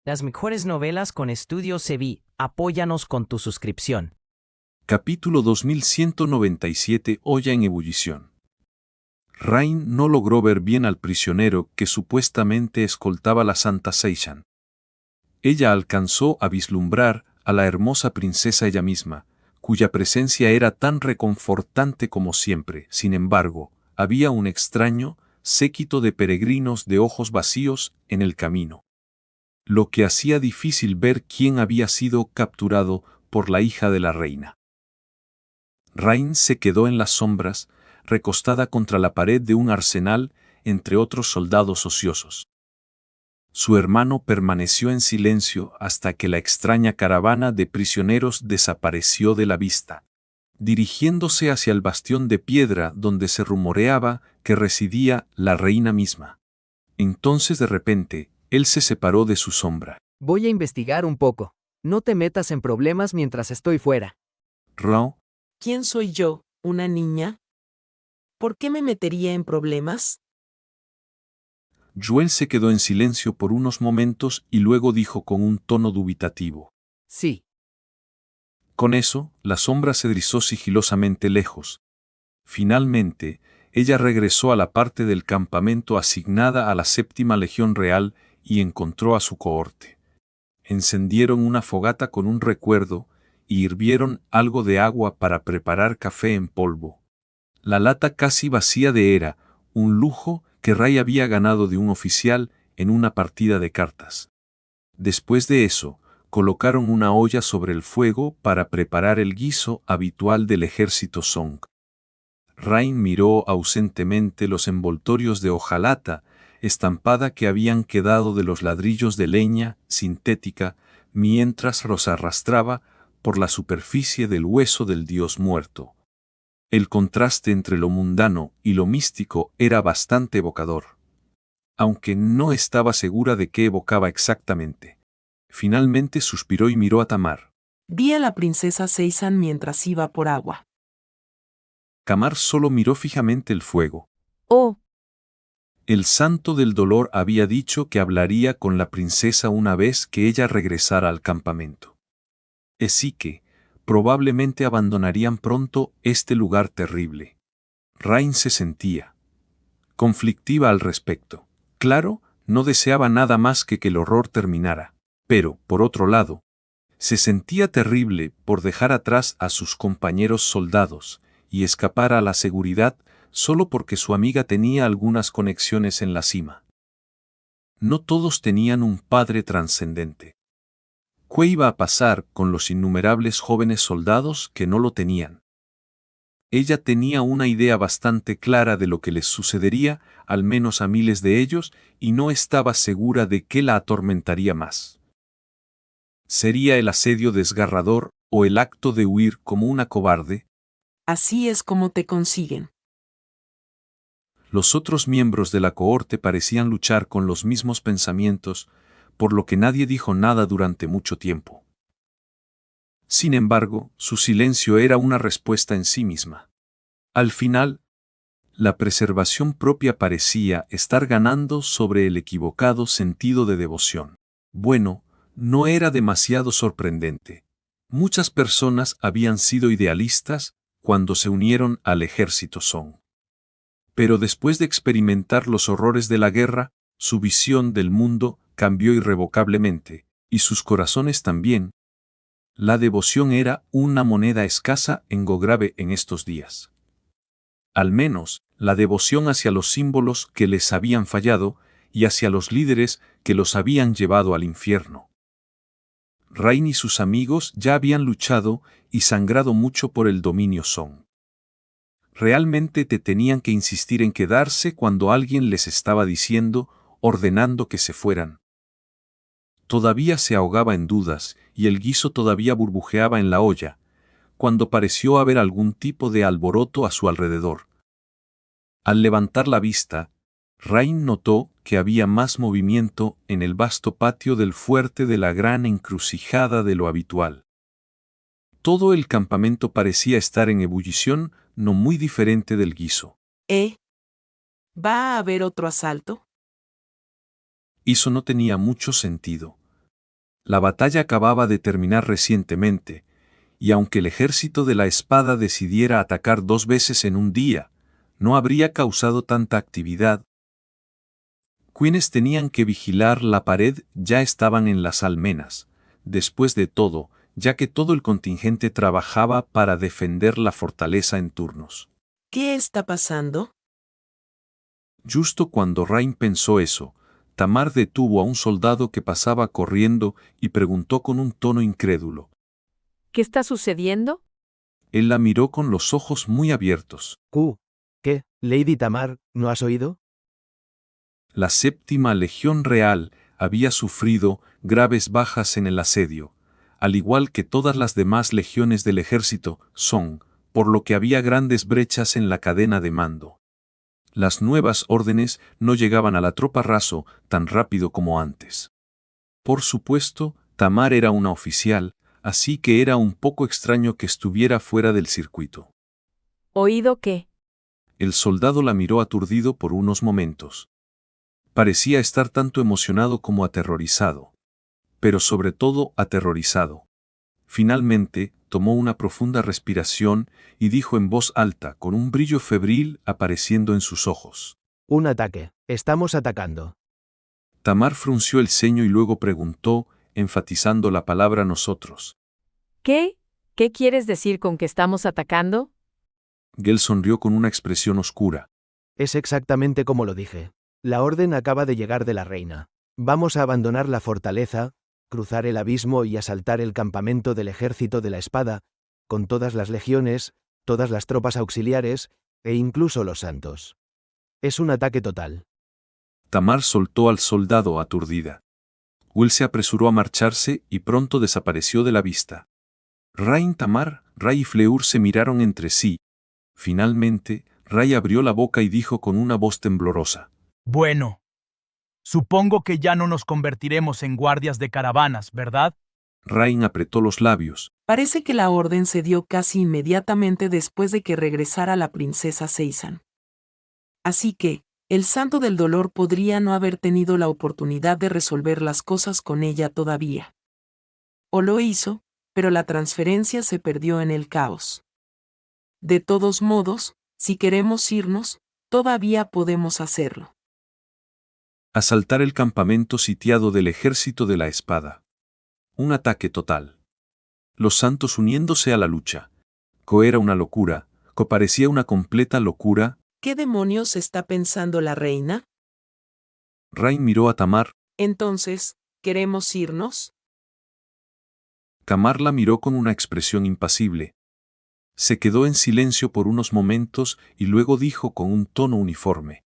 Las mejores novelas con Estudio Cebi. Apóyanos con tu suscripción. Capítulo 2197. Olla en ebullición. Rain no logró ver bien al prisionero que supuestamente escoltaba la Santa Seishan. Ella alcanzó a vislumbrar a la hermosa princesa ella misma, cuya presencia era tan reconfortante como siempre. Sin embargo, había un extraño séquito de peregrinos de ojos vacíos en el camino, lo que hacía difícil ver quién había sido capturado por la hija de la reina. Rain se quedó en las sombras, recostada contra la pared de un arsenal entre otros soldados ociosos. Su hermano permaneció en silencio hasta que la extraña caravana de prisioneros desapareció de la vista, dirigiéndose hacia el bastión de piedra donde se rumoreaba que residía la reina misma. Entonces de repente, él se separó de su sombra. Voy a investigar un poco. No te metas en problemas mientras estoy fuera. Rao, ¿Quién soy yo, una niña? ¿Por qué me metería en problemas? Joel se quedó en silencio por unos momentos y luego dijo con un tono dubitativo. Sí. Con eso, la sombra se deslizó sigilosamente lejos. Finalmente, ella regresó a la parte del campamento asignada a la 7ª Legión Real y encontró a su cohorte. Encendieron una fogata con un recuerdo y hirvieron algo de agua para preparar café en polvo. La lata casi vacía era un lujo que Ray había ganado de un oficial en una partida de cartas. Después de eso, colocaron una olla sobre el fuego para preparar el guiso habitual del ejército Song. Rain miró ausentemente los envoltorios de hojalata estampada que habían quedado de los ladrillos de leña sintética mientras los arrastraba por la superficie del hueso del dios muerto. El contraste entre lo mundano y lo místico era bastante evocador, aunque no estaba segura de qué evocaba exactamente. Finalmente suspiró y miró a Tamar. Vi a la princesa Seisan mientras iba por agua. Tamar solo miró fijamente el fuego. Oh, El santo del dolor había dicho que hablaría con la princesa una vez que ella regresara al campamento. Así que, probablemente abandonarían pronto este lugar terrible. Rain se sentía conflictiva al respecto. Claro, no deseaba nada más que el horror terminara, pero, por otro lado, se sentía terrible por dejar atrás a sus compañeros soldados y escapar a la seguridad solo porque su amiga tenía algunas conexiones en la cima. No todos tenían un padre trascendente. ¿Qué iba a pasar con los innumerables jóvenes soldados que no lo tenían? Ella tenía una idea bastante clara de lo que les sucedería, al menos a miles de ellos, y no estaba segura de qué la atormentaría más. ¿Sería el asedio desgarrador o el acto de huir como una cobarde? así es como te consiguen. Los otros miembros de la cohorte parecían luchar con los mismos pensamientos, por lo que nadie dijo nada durante mucho tiempo. Sin embargo, su silencio era una respuesta en sí misma. Al final, la preservación propia parecía estar ganando sobre el equivocado sentido de devoción. Bueno, no era demasiado sorprendente. Muchas personas habían sido idealistas cuando se unieron al ejército Song. Pero después de experimentar los horrores de la guerra, su visión del mundo cambió irrevocablemente, y sus corazones también. La devoción era una moneda escasa en Gograve en estos días. Al menos, la devoción hacia los símbolos que les habían fallado y hacia los líderes que los habían llevado al infierno. Rain y sus amigos ya habían luchado y sangrado mucho por el dominio Song. Realmente te tenían que insistir en quedarse cuando alguien les estaba diciendo, ordenando que se fueran. Todavía se ahogaba en dudas y el guiso todavía burbujeaba en la olla, cuando pareció haber algún tipo de alboroto a su alrededor. Al levantar la vista, Rain notó que había más movimiento en el vasto patio del fuerte de la gran encrucijada de lo habitual. Todo el campamento parecía estar en ebullición, no muy diferente del guiso. ¿Va a haber otro asalto? Eso no tenía mucho sentido. La batalla acababa de terminar recientemente, y aunque el ejército de la espada decidiera atacar 2 veces en un día, no habría causado tanta actividad. Quienes tenían que vigilar la pared ya estaban en las almenas, después de todo, ya que todo el contingente trabajaba para defender la fortaleza en turnos. ¿Qué está pasando? Justo cuando Rain pensó eso, Tamar detuvo a un soldado que pasaba corriendo y preguntó con un tono incrédulo. ¿Qué está sucediendo? Él la miró con los ojos muy abiertos. ¿Qué, Lady Tamar, no has oído? La séptima legión real había sufrido graves bajas en el asedio, al igual que todas las demás legiones del ejército Song, por lo que había grandes brechas en la cadena de mando. Las nuevas órdenes no llegaban a la tropa raso tan rápido como antes. Por supuesto, Tamar era una oficial, así que era un poco extraño que estuviera fuera del circuito. ¿Oído qué? El soldado la miró aturdido por unos momentos. Parecía estar tanto emocionado como aterrorizado. Pero sobre todo aterrorizado. Finalmente, tomó una profunda respiración y dijo en voz alta, con un brillo febril apareciendo en sus ojos. Un ataque. Estamos atacando. Tamar frunció el ceño y luego preguntó, enfatizando la palabra nosotros. ¿Qué? ¿Qué quieres decir con que estamos atacando? Gel sonrió con una expresión oscura. Es exactamente como lo dije. La orden acaba de llegar de la reina. Vamos a abandonar la fortaleza, cruzar el abismo y asaltar el campamento del ejército de la espada, con todas las legiones, todas las tropas auxiliares, e incluso los santos. Es un ataque total. Tamar soltó al soldado aturdida. Will se apresuró a marcharse y pronto desapareció de la vista. Rain Tamar, Ray y Fleur se miraron entre sí. Finalmente, Ray abrió la boca y dijo con una voz temblorosa. Bueno, supongo que ya no nos convertiremos en guardias de caravanas, ¿verdad? Rain apretó los labios. Parece que la orden se dio casi inmediatamente después de que regresara la princesa Seisan. Así que, el santo del dolor podría no haber tenido la oportunidad de resolver las cosas con ella todavía. O lo hizo, pero la transferencia se perdió en el caos. De todos modos, si queremos irnos, todavía podemos hacerlo. Asaltar el campamento sitiado del ejército de la espada. Un ataque total. Los santos uniéndose a la lucha. Era una locura, parecía una completa locura. ¿Qué demonios está pensando la reina? Rain miró a Tamar. Entonces, ¿queremos irnos? Tamar la miró con una expresión impasible. Se quedó en silencio por unos momentos y luego dijo con un tono uniforme.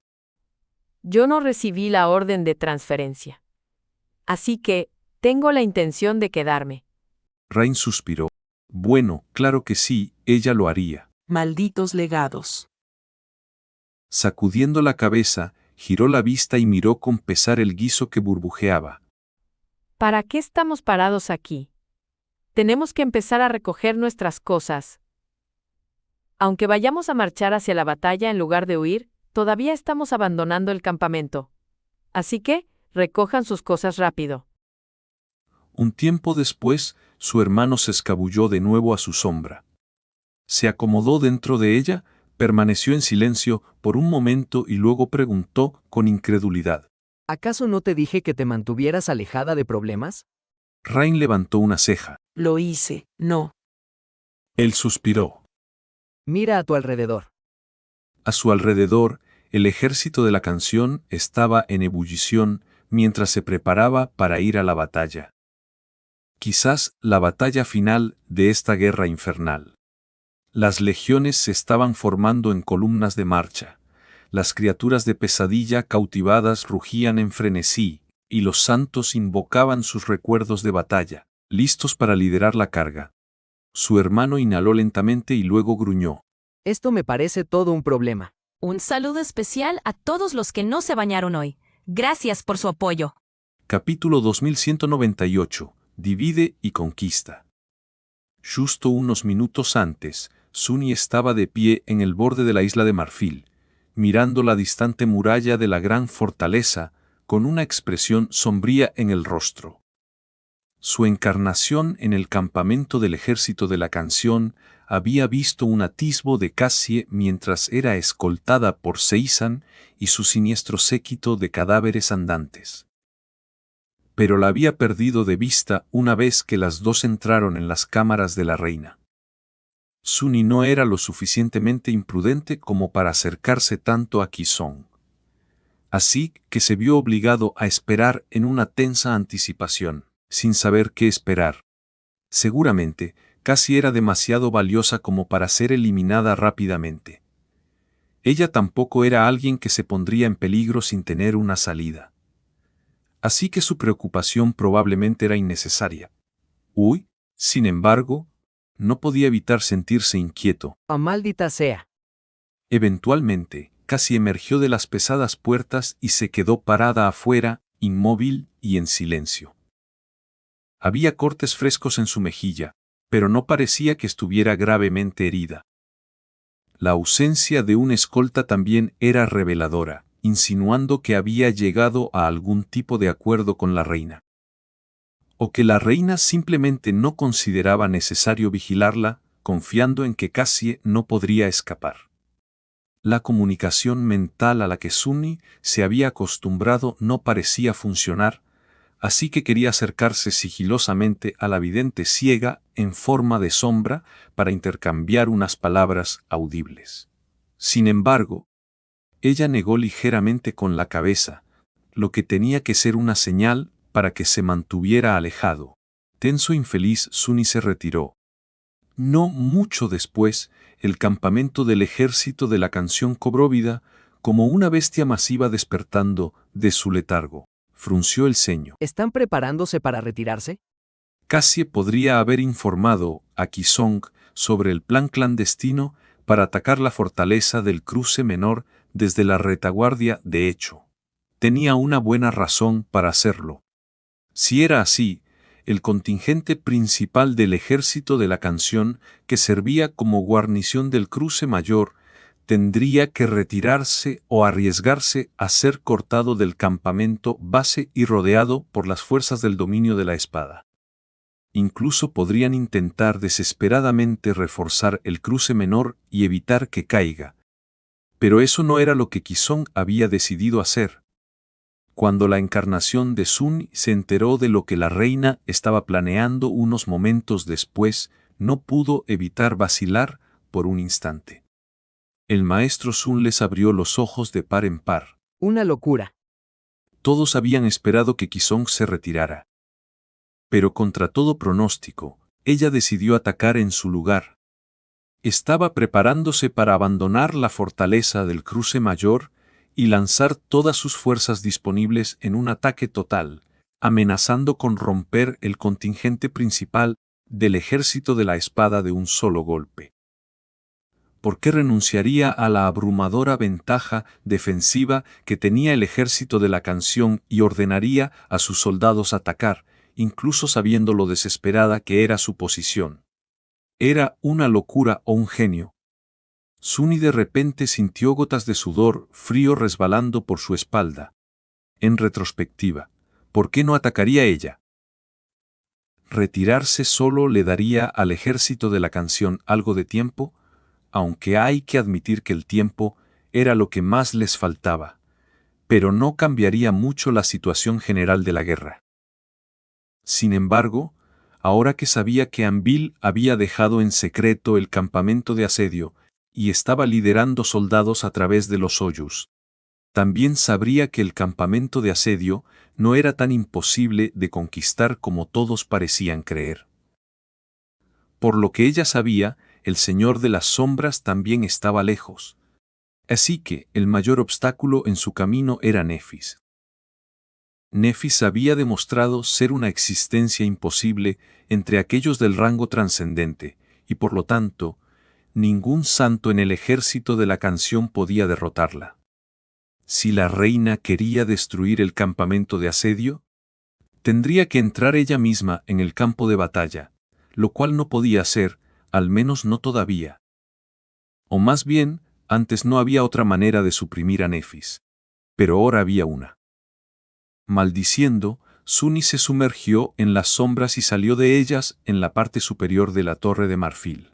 Yo no recibí la orden de transferencia. Así que, tengo la intención de quedarme. Rain suspiró. Bueno, claro que sí, ella lo haría. Malditos legados. Sacudiendo la cabeza, giró la vista y miró con pesar el guiso que burbujeaba. ¿Para qué estamos parados aquí? Tenemos que empezar a recoger nuestras cosas. Aunque vayamos a marchar hacia la batalla en lugar de huir, todavía estamos abandonando el campamento. Así que, recojan sus cosas rápido. Un tiempo después, su hermano se escabulló de nuevo a su sombra. Se acomodó dentro de ella, permaneció en silencio por un momento y luego preguntó con incredulidad. ¿Acaso no te dije que te mantuvieras alejada de problemas? Rain levantó una ceja. Lo hice, no. Él suspiró. Mira a tu alrededor. A su alrededor, el ejército de la canción estaba en ebullición mientras se preparaba para ir a la batalla. Quizás la batalla final de esta guerra infernal. Las legiones se estaban formando en columnas de marcha. Las criaturas de pesadilla cautivadas rugían en frenesí, y los santos invocaban sus recuerdos de batalla, listos para liderar la carga. Su hermano inhaló lentamente y luego gruñó. Esto me parece todo un problema. Un saludo especial a todos los que no se bañaron hoy. Gracias por su apoyo. Capítulo 2198. Divide y conquista. Justo unos minutos antes, Sunny estaba de pie en el borde de la isla de Marfil, mirando la distante muralla de la gran fortaleza, con una expresión sombría en el rostro. Su encarnación en el campamento del ejército de la canción había visto un atisbo de Cassie mientras era escoltada por Seisan y su siniestro séquito de cadáveres andantes. Pero la había perdido de vista una vez que las dos entraron en las cámaras de la reina. Sunny no era lo suficientemente imprudente como para acercarse tanto a Qisong. Así que se vio obligado a esperar en una tensa anticipación, sin saber qué esperar. Seguramente, Cassie era demasiado valiosa como para ser eliminada rápidamente. Ella tampoco era alguien que se pondría en peligro sin tener una salida. Así que su preocupación probablemente era innecesaria. Sin embargo, no podía evitar sentirse inquieto. ¡Ah, maldita sea! Eventualmente, Cassie emergió de las pesadas puertas y se quedó parada afuera, inmóvil y en silencio. Había cortes frescos en su mejilla, pero no parecía que estuviera gravemente herida. La ausencia de un escolta también era reveladora, insinuando que había llegado a algún tipo de acuerdo con la reina. O que la reina simplemente no consideraba necesario vigilarla, confiando en que Cassie no podría escapar. La comunicación mental a la que Sunny se había acostumbrado no parecía funcionar, así que quería acercarse sigilosamente a la vidente ciega en forma de sombra para intercambiar unas palabras audibles. Sin embargo, ella negó ligeramente con la cabeza, lo que tenía que ser una señal para que se mantuviera alejado. Tenso e infeliz, Sunny se retiró. No mucho después, el campamento del ejército de la canción cobró vida, como una bestia masiva despertando de su letargo. Frunció el ceño. ¿Están preparándose para retirarse? Cassie podría haber informado a Qisong sobre el plan clandestino para atacar la fortaleza del cruce menor desde la retaguardia. De hecho, tenía una buena razón para hacerlo. Si era así, el contingente principal del ejército de la canción, que servía como guarnición del cruce mayor, tendría que retirarse o arriesgarse a ser cortado del campamento base y rodeado por las fuerzas del dominio de la espada. Incluso podrían intentar desesperadamente reforzar el cruce menor y evitar que caiga. Pero eso no era lo que Qisong había decidido hacer. Cuando la encarnación de Sun se enteró de lo que la reina estaba planeando unos momentos después, no pudo evitar vacilar por un instante. El maestro Sun les abrió los ojos de par en par. Una locura. Todos habían esperado que Qisong se retirara. Pero contra todo pronóstico, ella decidió atacar en su lugar. Estaba preparándose para abandonar la fortaleza del cruce mayor y lanzar todas sus fuerzas disponibles en un ataque total, amenazando con romper el contingente principal del ejército de la espada de un solo golpe. ¿Por qué renunciaría a la abrumadora ventaja defensiva que tenía el ejército de la canción y ordenaría a sus soldados atacar, incluso sabiendo lo desesperada que era su posición? ¿Era una locura o un genio? Sunny de repente sintió gotas de sudor frío resbalando por su espalda. En retrospectiva, ¿por qué no atacaría ella? Retirarse solo le daría al ejército de la canción algo de tiempo, aunque hay que admitir que el tiempo era lo que más les faltaba, pero no cambiaría mucho la situación general de la guerra. Sin embargo, ahora que sabía que Anvil había dejado en secreto el campamento de asedio y estaba liderando soldados a través de los Oyus, también sabría que el campamento de asedio no era tan imposible de conquistar como todos parecían creer. Por lo que ella sabía, el Señor de las Sombras también estaba lejos. Así que el mayor obstáculo en su camino era Nephis. Nephis había demostrado ser una existencia imposible entre aquellos del rango trascendente, y por lo tanto, ningún santo en el ejército de la canción podía derrotarla. Si la reina quería destruir el campamento de asedio, tendría que entrar ella misma en el campo de batalla, lo cual no podía hacer, al menos no todavía. O más bien, antes no había otra manera de suprimir a Nephis. Pero ahora había una. Maldiciendo, Suni se sumergió en las sombras y salió de ellas en la parte superior de la torre de marfil.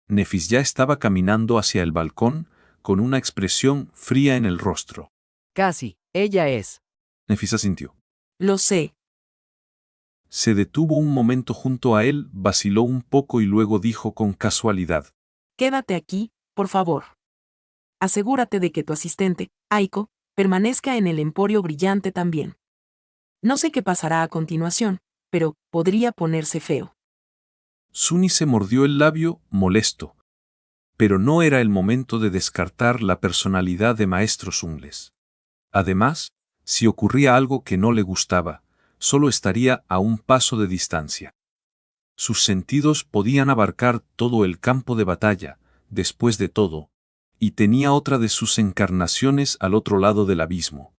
Nefis ya estaba caminando hacia el balcón, con una expresión fría en el rostro. Casi, ella es. Nefis asintió. Lo sé. Se detuvo un momento junto a él, vaciló un poco y luego dijo con casualidad. Quédate aquí, por favor. Asegúrate de que tu asistente, Aiko, permanezca en el emporio brillante también. No sé qué pasará a continuación, pero podría ponerse feo. Suni se mordió el labio, molesto. Pero no era el momento de descartar la personalidad de Maestro Zungles. Además, si ocurría algo que no le gustaba, solo estaría a un paso de distancia. Sus sentidos podían abarcar todo el campo de batalla, después de todo, y tenía otra de sus encarnaciones al otro lado del abismo.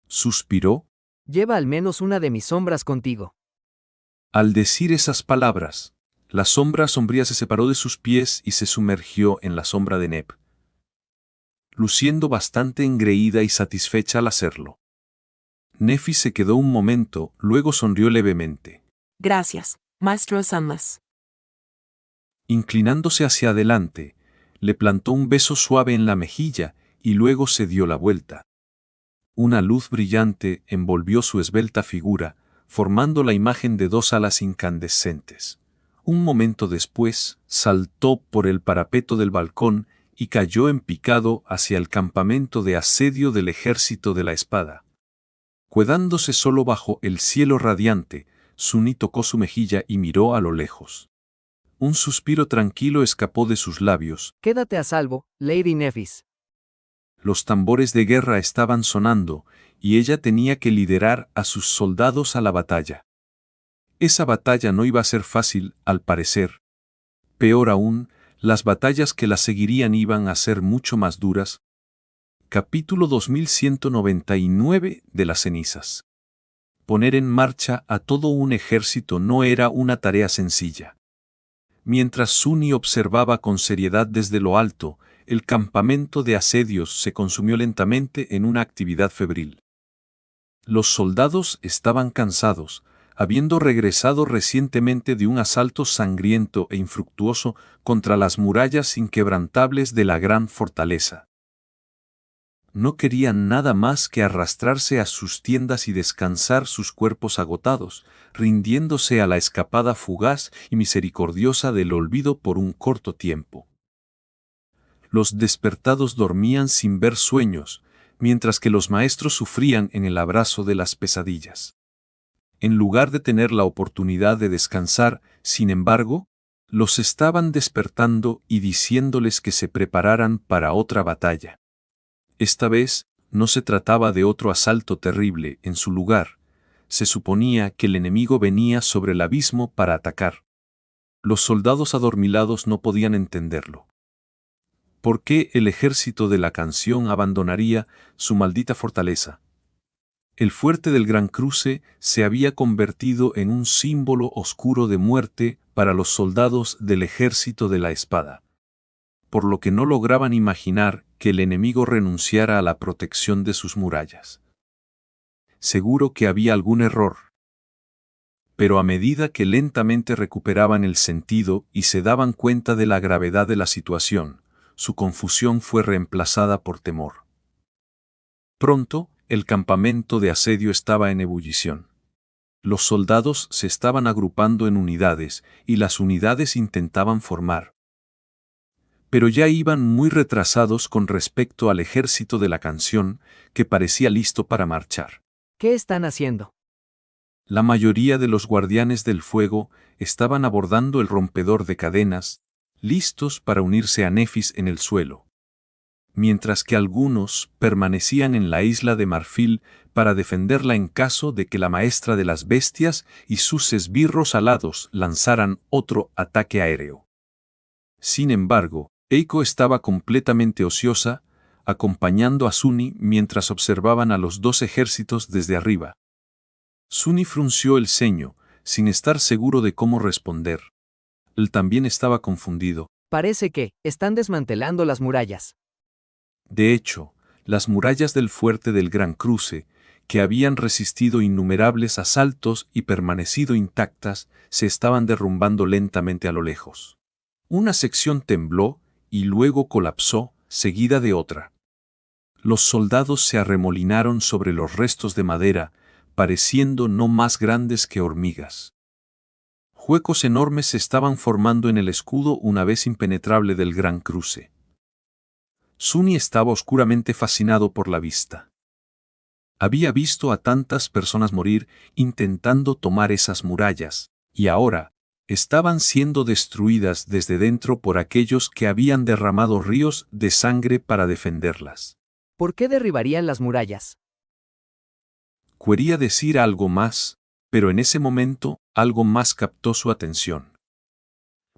Suspiró. Lleva al menos una de mis sombras contigo. Al decir esas palabras, la sombra sombría se separó de sus pies y se sumergió en la sombra de Neb, luciendo bastante engreída y satisfecha al hacerlo. Nefis se quedó un momento, luego sonrió levemente. Gracias, Maestro Sunless. Inclinándose hacia adelante, le plantó un beso suave en la mejilla y luego se dio la vuelta. Una luz brillante envolvió su esbelta figura, formando la imagen de dos alas incandescentes. Un momento después, saltó por el parapeto del balcón y cayó en picado hacia el campamento de asedio del ejército de la espada. Quedándose solo bajo el cielo radiante, Suni tocó su mejilla y miró a lo lejos. Un suspiro tranquilo escapó de sus labios. Quédate a salvo, Lady Nefis. Los tambores de guerra estaban sonando, y ella tenía que liderar a sus soldados a la batalla. Esa batalla no iba a ser fácil, al parecer. Peor aún, las batallas que la seguirían iban a ser mucho más duras. Capítulo 2199 de las cenizas. Poner en marcha a todo un ejército no era una tarea sencilla. Mientras Suni observaba con seriedad desde lo alto, el campamento de asedios se consumió lentamente en una actividad febril. Los soldados estaban cansados, habiendo regresado recientemente de un asalto sangriento e infructuoso contra las murallas inquebrantables de la gran fortaleza. No querían nada más que arrastrarse a sus tiendas y descansar sus cuerpos agotados, rindiéndose a la escapada fugaz y misericordiosa del olvido por un corto tiempo. Los despertados dormían sin ver sueños, mientras que los maestros sufrían en el abrazo de las pesadillas. En lugar de tener la oportunidad de descansar, sin embargo, los estaban despertando y diciéndoles que se prepararan para otra batalla. Esta vez, no se trataba de otro asalto terrible. En su lugar, se suponía que el enemigo venía sobre el abismo para atacar. Los soldados adormilados no podían entenderlo. ¿Por qué el ejército de la canción abandonaría su maldita fortaleza? El fuerte del Gran Cruce se había convertido en un símbolo oscuro de muerte para los soldados del ejército de la espada, por lo que no lograban imaginar que el enemigo renunciara a la protección de sus murallas. Seguro que había algún error. Pero a medida que lentamente recuperaban el sentido y se daban cuenta de la gravedad de la situación, su confusión fue reemplazada por temor. Pronto, el campamento de asedio estaba en ebullición. Los soldados se estaban agrupando en unidades y las unidades intentaban formar. Pero ya iban muy retrasados con respecto al ejército de la canción, que parecía listo para marchar. ¿Qué están haciendo? La mayoría de los guardianes del fuego estaban abordando el rompedor de cadenas, listos para unirse a Nefis en el suelo, mientras que algunos permanecían en la isla de Marfil para defenderla en caso de que la maestra de las bestias y sus esbirros alados lanzaran otro ataque aéreo. Sin embargo, Eiko estaba completamente ociosa, acompañando a Suni mientras observaban a los dos ejércitos desde arriba. Suni frunció el ceño, sin estar seguro de cómo responder. Él también estaba confundido. Parece que están desmantelando las murallas. De hecho, las murallas del fuerte del Gran Cruce, que habían resistido innumerables asaltos y permanecido intactas, se estaban derrumbando lentamente a lo lejos. Una sección tembló y luego colapsó, seguida de otra. Los soldados se arremolinaron sobre los restos de madera, pareciendo no más grandes que hormigas. Huecos enormes se estaban formando en el escudo una vez impenetrable del Gran Cruce. Sunny estaba oscuramente fascinado por la vista. Había visto a tantas personas morir intentando tomar esas murallas, y ahora estaban siendo destruidas desde dentro por aquellos que habían derramado ríos de sangre para defenderlas. ¿Por qué derribarían las murallas? Quería decir algo más, pero en ese momento algo más captó su atención.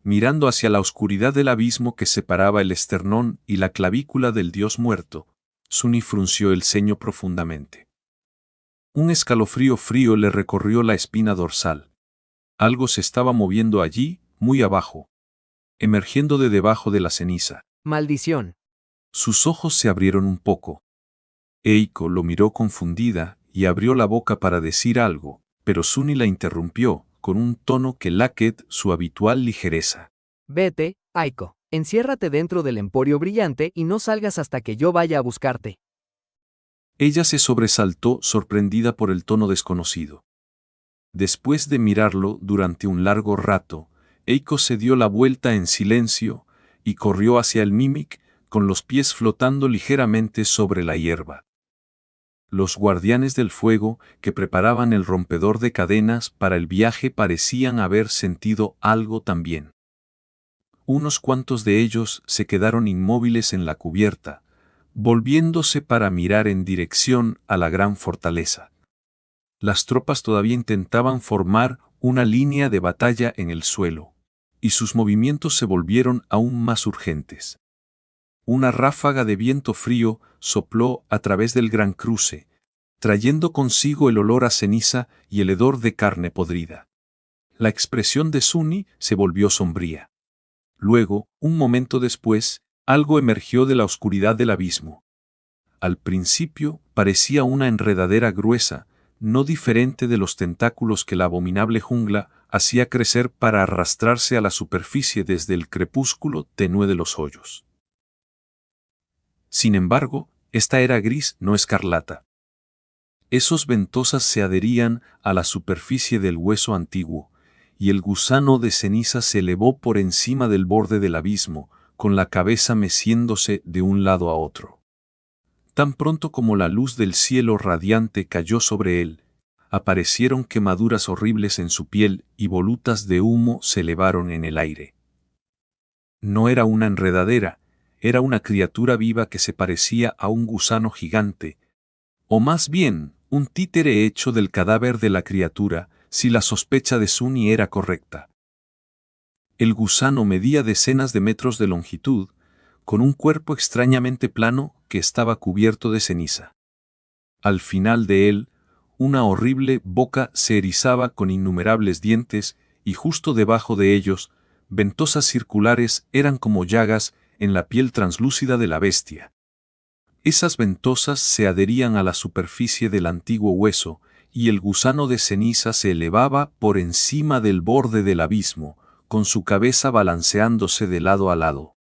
Mirando hacia la oscuridad del abismo que separaba el esternón y la clavícula del dios muerto, Sunny frunció el ceño profundamente. Un escalofrío frío le recorrió la espina dorsal. Algo se estaba moviendo allí, muy abajo, emergiendo de debajo de la ceniza. Maldición. Sus ojos se abrieron un poco. Eiko lo miró confundida y abrió la boca para decir algo, pero Sunny la interrumpió, con un tono que laquet su habitual ligereza. Vete, Aiko. Enciérrate dentro del emporio brillante y no salgas hasta que yo vaya a buscarte. Ella se sobresaltó, sorprendida por el tono desconocido. Después de mirarlo durante un largo rato, Eiko se dio la vuelta en silencio y corrió hacia el Mimic, con los pies flotando ligeramente sobre la hierba. Los guardianes del fuego, que preparaban el rompedor de cadenas para el viaje, parecían haber sentido algo también. Unos cuantos de ellos se quedaron inmóviles en la cubierta, volviéndose para mirar en dirección a la gran fortaleza. Las tropas todavía intentaban formar una línea de batalla en el suelo, y sus movimientos se volvieron aún más urgentes. Una ráfaga de viento frío sopló a través del Gran Cruce, trayendo consigo el olor a ceniza y el hedor de carne podrida. La expresión de Sunny se volvió sombría. Luego, un momento después, algo emergió de la oscuridad del abismo. Al principio parecía una enredadera gruesa, no diferente de los tentáculos que la abominable jungla hacía crecer para arrastrarse a la superficie desde el crepúsculo tenue de los hoyos. Sin embargo, esta era gris, no escarlata. Esos ventosas se adherían a la superficie del hueso antiguo, y el gusano de ceniza se elevó por encima del borde del abismo, con la cabeza meciéndose de un lado a otro. Tan pronto como la luz del cielo radiante cayó sobre él, aparecieron quemaduras horribles en su piel y volutas de humo se elevaron en el aire. No era una enredadera, era una criatura viva que se parecía a un gusano gigante, o más bien, un títere hecho del cadáver de la criatura, si la sospecha de Sunny era correcta. El gusano medía decenas de metros de longitud, con un cuerpo extrañamente plano que estaba cubierto de ceniza. Al final de él, una horrible boca se erizaba con innumerables dientes y justo debajo de ellos, ventosas circulares eran como llagas en la piel translúcida de la bestia. Esas ventosas se adherían a la superficie del antiguo hueso, y el gusano de ceniza se elevaba por encima del borde del abismo, con su cabeza balanceándose de lado a lado.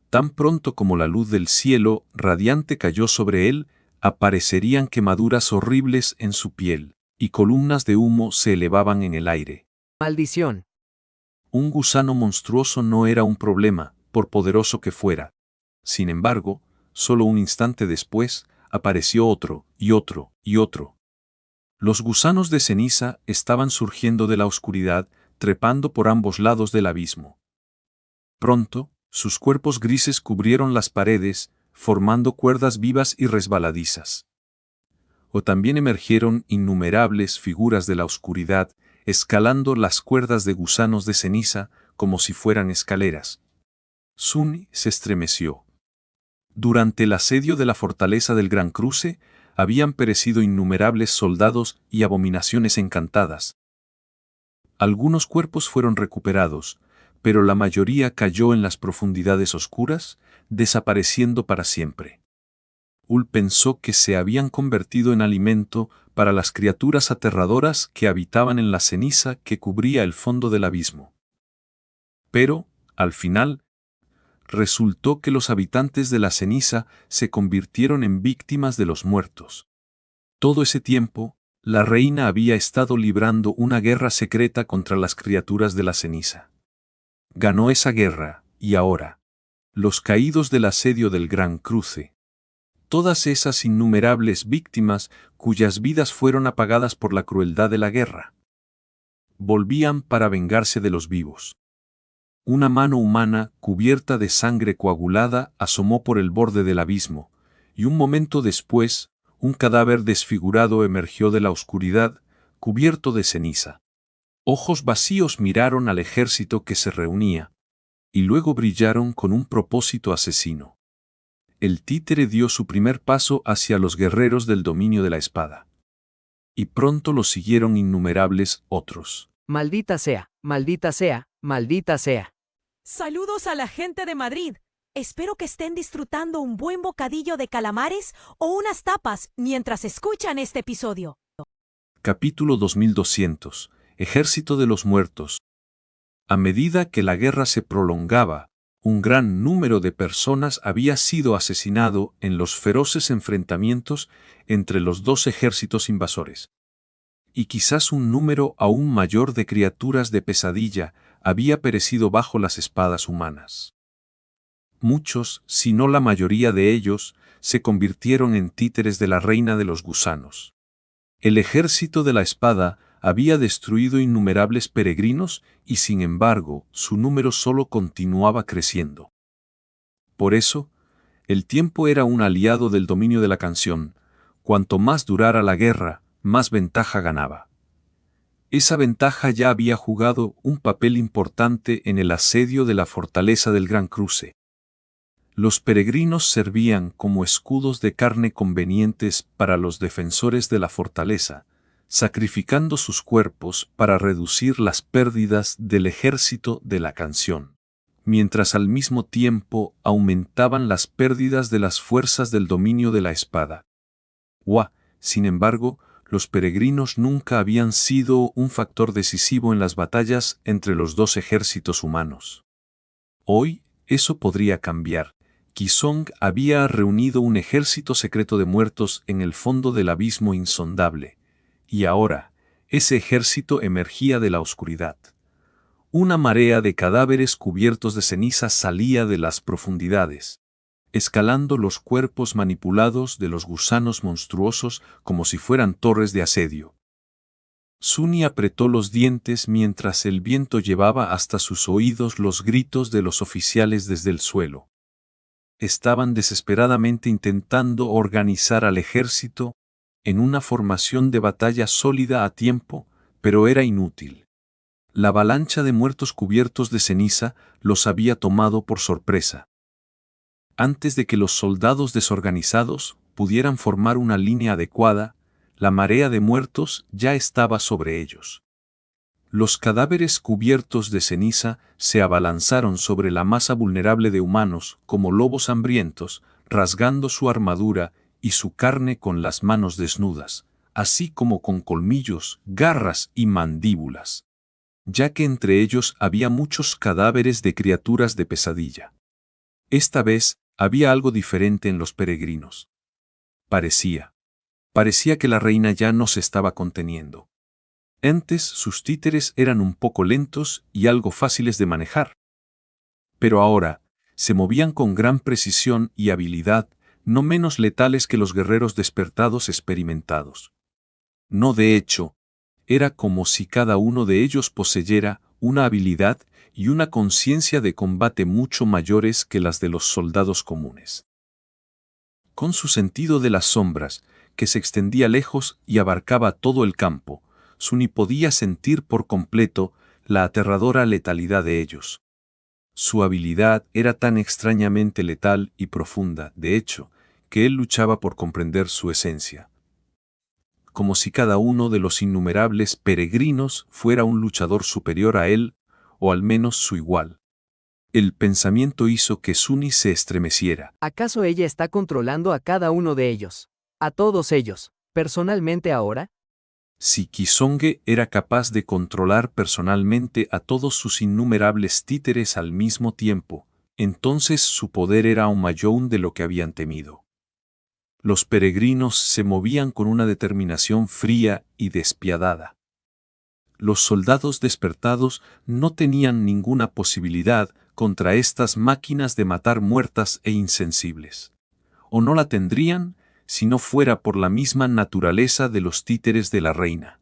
Tan pronto como la luz del cielo radiante cayó sobre él, aparecerían quemaduras horribles en su piel, y columnas de humo se elevaban en el aire. Maldición. Un gusano monstruoso no era un problema, por poderoso que fuera. Sin embargo, solo un instante después, apareció otro, y otro, y otro. Los gusanos de ceniza estaban surgiendo de la oscuridad, trepando por ambos lados del abismo. Pronto, sus cuerpos grises cubrieron las paredes, formando cuerdas vivas y resbaladizas. O también emergieron innumerables figuras de la oscuridad, escalando las cuerdas de gusanos de ceniza como si fueran escaleras. Sunny se estremeció. Durante el asedio de la fortaleza del Gran Cruce, habían perecido innumerables soldados y abominaciones encantadas. Algunos cuerpos fueron recuperados, pero la mayoría cayó en las profundidades oscuras, desapareciendo para siempre. Ul pensó que se habían convertido en alimento para las criaturas aterradoras que habitaban en la ceniza que cubría el fondo del abismo. Pero, al final, resultó que los habitantes de la ceniza se convirtieron en víctimas de los muertos. Todo ese tiempo, la reina había estado librando una guerra secreta contra las criaturas de la ceniza. Ganó esa guerra, y ahora, los caídos del asedio del Gran Cruce, todas esas innumerables víctimas cuyas vidas fueron apagadas por la crueldad de la guerra, volvían para vengarse de los vivos. Una mano humana, cubierta de sangre coagulada, asomó por el borde del abismo, y un momento después, un cadáver desfigurado emergió de la oscuridad, cubierto de ceniza. Ojos vacíos miraron al ejército que se reunía, y luego brillaron con un propósito asesino. El títere dio su primer paso hacia los guerreros del dominio de la espada. Y pronto lo siguieron innumerables otros. Maldita sea, maldita sea, maldita sea. Saludos a la gente de Madrid. Espero que estén disfrutando un buen bocadillo de calamares o unas tapas mientras escuchan este episodio. Capítulo 2200. Ejército de los Muertos. A medida que la guerra se prolongaba, un gran número de personas había sido asesinado en los feroces enfrentamientos entre los dos ejércitos invasores. Y quizás un número aún mayor de criaturas de pesadilla había perecido bajo las espadas humanas. Muchos, si no la mayoría de ellos, se convirtieron en títeres de la reina de los gusanos. El ejército de la espada había destruido innumerables peregrinos y sin embargo su número solo continuaba creciendo. Por eso, el tiempo era un aliado del dominio de la canción. Cuanto más durara la guerra, más ventaja ganaba. Esa ventaja ya había jugado un papel importante en el asedio de la fortaleza del Gran Cruce. Los peregrinos servían como escudos de carne convenientes para los defensores de la fortaleza, sacrificando sus cuerpos para reducir las pérdidas del ejército de la canción, mientras al mismo tiempo aumentaban las pérdidas de las fuerzas del dominio de la espada. Sin embargo, los peregrinos nunca habían sido un factor decisivo en las batallas entre los dos ejércitos humanos. Hoy, eso podría cambiar. Qizong había reunido un ejército secreto de muertos en el fondo del abismo insondable, y ahora, ese ejército emergía de la oscuridad. Una marea de cadáveres cubiertos de ceniza salía de las profundidades, escalando los cuerpos manipulados de los gusanos monstruosos como si fueran torres de asedio. Suni apretó los dientes mientras el viento llevaba hasta sus oídos los gritos de los oficiales desde el suelo. Estaban desesperadamente intentando organizar al ejército en una formación de batalla sólida a tiempo, pero era inútil. La avalancha de muertos cubiertos de ceniza los había tomado por sorpresa. Antes de que los soldados desorganizados pudieran formar una línea adecuada, la marea de muertos ya estaba sobre ellos. Los cadáveres cubiertos de ceniza se abalanzaron sobre la masa vulnerable de humanos como lobos hambrientos, rasgando su armadura y su carne con las manos desnudas, así como con colmillos, garras y mandíbulas, ya que entre ellos había muchos cadáveres de criaturas de pesadilla. Esta vez, había algo diferente en los peregrinos. Parecía que la reina ya no se estaba conteniendo. Antes sus títeres eran un poco lentos y algo fáciles de manejar. Pero ahora, se movían con gran precisión y habilidad, no menos letales que los guerreros despertados experimentados. No, de hecho, era como si cada uno de ellos poseyera una habilidad y una conciencia de combate mucho mayores que las de los soldados comunes. Con su sentido de las sombras, que se extendía lejos y abarcaba todo el campo, Suni podía sentir por completo la aterradora letalidad de ellos. Su habilidad era tan extrañamente letal y profunda, de hecho, que él luchaba por comprender su esencia. Como si cada uno de los innumerables peregrinos fuera un luchador superior a él, o al menos su igual. El pensamiento hizo que Suni se estremeciera. ¿Acaso ella está controlando a cada uno de ellos? A todos ellos, personalmente ahora? Si Kisonge era capaz de controlar personalmente a todos sus innumerables títeres al mismo tiempo, entonces su poder era aún mayor de lo que habían temido. Los peregrinos se movían con una determinación fría y despiadada. Los soldados despertados no tenían ninguna posibilidad contra estas máquinas de matar muertas e insensibles. O no la tendrían si no fuera por la misma naturaleza de los títeres de la reina.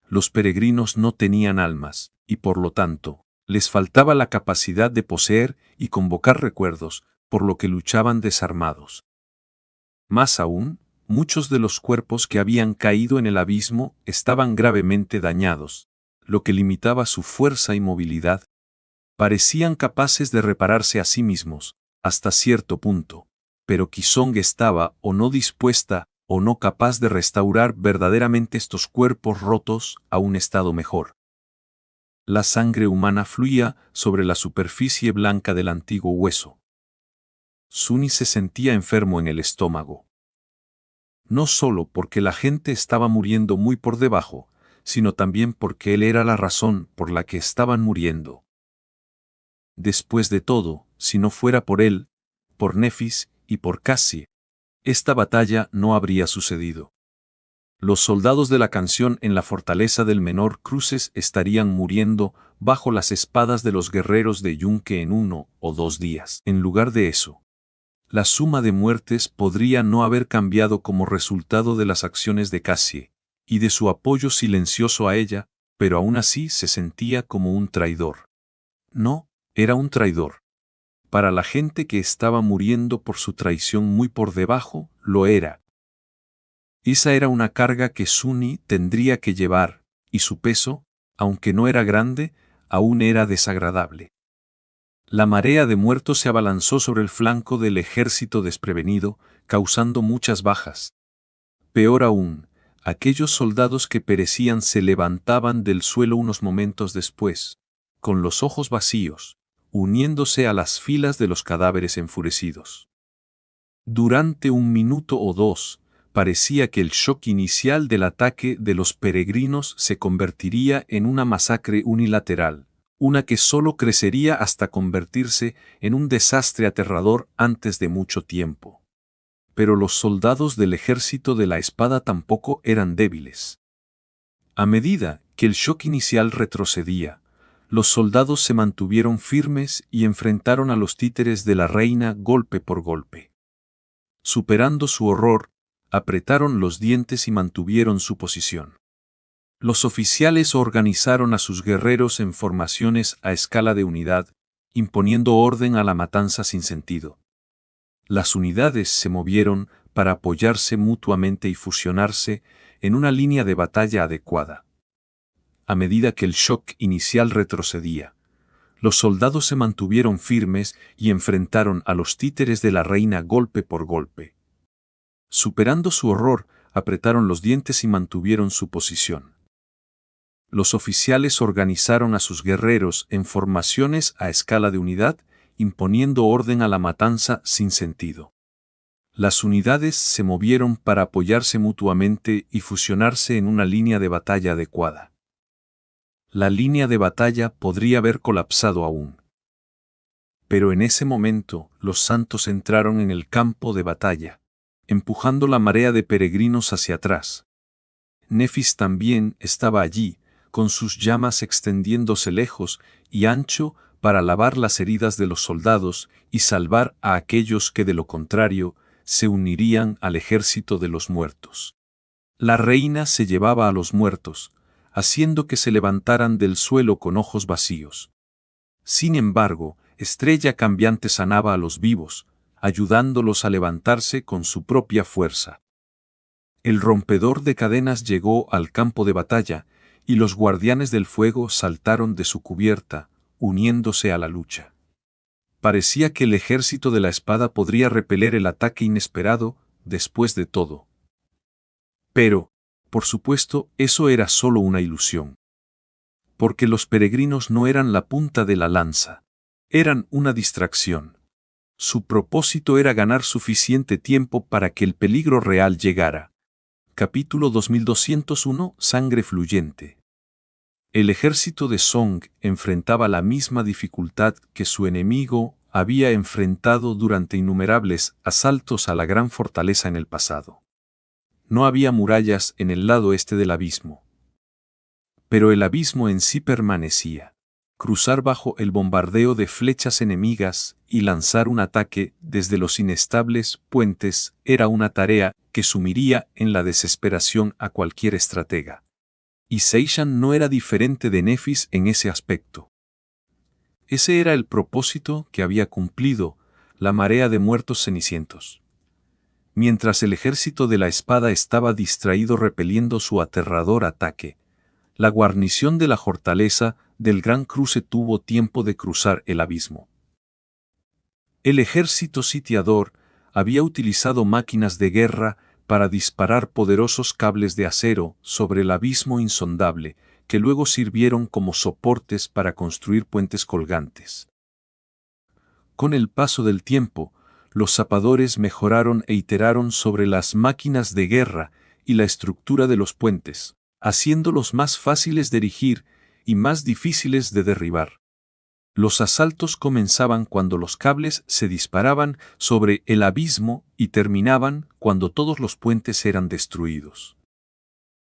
Los peregrinos no tenían almas, y por lo tanto, les faltaba la capacidad de poseer y convocar recuerdos, por lo que luchaban desarmados. Más aún, muchos de los cuerpos que habían caído en el abismo estaban gravemente dañados, lo que limitaba su fuerza y movilidad. Parecían capaces de repararse a sí mismos, hasta cierto punto, pero Kisong estaba o no dispuesta o no capaz de restaurar verdaderamente estos cuerpos rotos a un estado mejor. La sangre humana fluía sobre la superficie blanca del antiguo hueso. Suni se sentía enfermo en el estómago. No solo porque la gente estaba muriendo muy por debajo, sino también porque él era la razón por la que estaban muriendo. Después de todo, si no fuera por él, por Nefis y por Cassie, esta batalla no habría sucedido. Los soldados de la canción en la fortaleza del Menor Cruces estarían muriendo bajo las espadas de los guerreros de Yunque en 1 o 2 días. En lugar de eso, la suma de muertes podría no haber cambiado como resultado de las acciones de Cassie y de su apoyo silencioso a ella, pero aún así se sentía como un traidor. No, era un traidor. Para la gente que estaba muriendo por su traición muy por debajo, lo era. Esa era una carga que Suni tendría que llevar, y su peso, aunque no era grande, aún era desagradable. La marea de muertos se abalanzó sobre el flanco del ejército desprevenido, causando muchas bajas. Peor aún, aquellos soldados que perecían se levantaban del suelo unos momentos después, con los ojos vacíos, uniéndose a las filas de los cadáveres enfurecidos. Durante 1 minuto o 2, parecía que el shock inicial del ataque de los peregrinos se convertiría en una masacre unilateral, una que solo crecería hasta convertirse en un desastre aterrador antes de mucho tiempo. Pero los soldados del ejército de la espada tampoco eran débiles. A medida que el shock inicial retrocedía, los soldados se mantuvieron firmes y enfrentaron a los títeres de la reina golpe por golpe. Superando su horror, apretaron los dientes y mantuvieron su posición. Los oficiales organizaron a sus guerreros en formaciones a escala de unidad, imponiendo orden a la matanza sin sentido. Las unidades se movieron para apoyarse mutuamente y fusionarse en una línea de batalla adecuada. A medida que el shock inicial retrocedía, los soldados se mantuvieron firmes y enfrentaron a los títeres de la reina golpe por golpe. Superando su horror, apretaron los dientes y mantuvieron su posición. Los oficiales organizaron a sus guerreros en formaciones a escala de unidad, imponiendo orden a la matanza sin sentido. Las unidades se movieron para apoyarse mutuamente y fusionarse en una línea de batalla adecuada. La línea de batalla podría haber colapsado aún. Pero en ese momento, los santos entraron en el campo de batalla, empujando la marea de peregrinos hacia atrás. Nefis también estaba allí, con sus llamas extendiéndose lejos y ancho para lavar las heridas de los soldados y salvar a aquellos que de lo contrario se unirían al ejército de los muertos. La reina se llevaba a los muertos, haciendo que se levantaran del suelo con ojos vacíos. Sin embargo, Estrella Cambiante sanaba a los vivos, ayudándolos a levantarse con su propia fuerza. El rompedor de cadenas llegó al campo de batalla, y los guardianes del fuego saltaron de su cubierta, uniéndose a la lucha. Parecía que el ejército de la espada podría repeler el ataque inesperado, después de todo. Pero, por supuesto, eso era solo una ilusión. Porque los peregrinos no eran la punta de la lanza. Eran una distracción. Su propósito era ganar suficiente tiempo para que el peligro real llegara. Capítulo 2201 Sangre fluyente. El ejército de Song enfrentaba la misma dificultad que su enemigo había enfrentado durante innumerables asaltos a la gran fortaleza en el pasado. No había murallas en el lado este del abismo. Pero el abismo en sí permanecía. Cruzar bajo el bombardeo de flechas enemigas y lanzar un ataque desde los inestables puentes era una tarea que sumiría en la desesperación a cualquier estratega. Y Seishan no era diferente de Nefis en ese aspecto. Ese era el propósito que había cumplido la marea de muertos cenicientos. Mientras el ejército de la espada estaba distraído repeliendo su aterrador ataque, la guarnición de la fortaleza del Gran Cruce tuvo tiempo de cruzar el abismo. El ejército sitiador había utilizado máquinas de guerra para disparar poderosos cables de acero sobre el abismo insondable, que luego sirvieron como soportes para construir puentes colgantes. Con el paso del tiempo, los zapadores mejoraron e iteraron sobre las máquinas de guerra y la estructura de los puentes, haciéndolos más fáciles de erigir y más difíciles de derribar. Los asaltos comenzaban cuando los cables se disparaban sobre el abismo y terminaban cuando todos los puentes eran destruidos.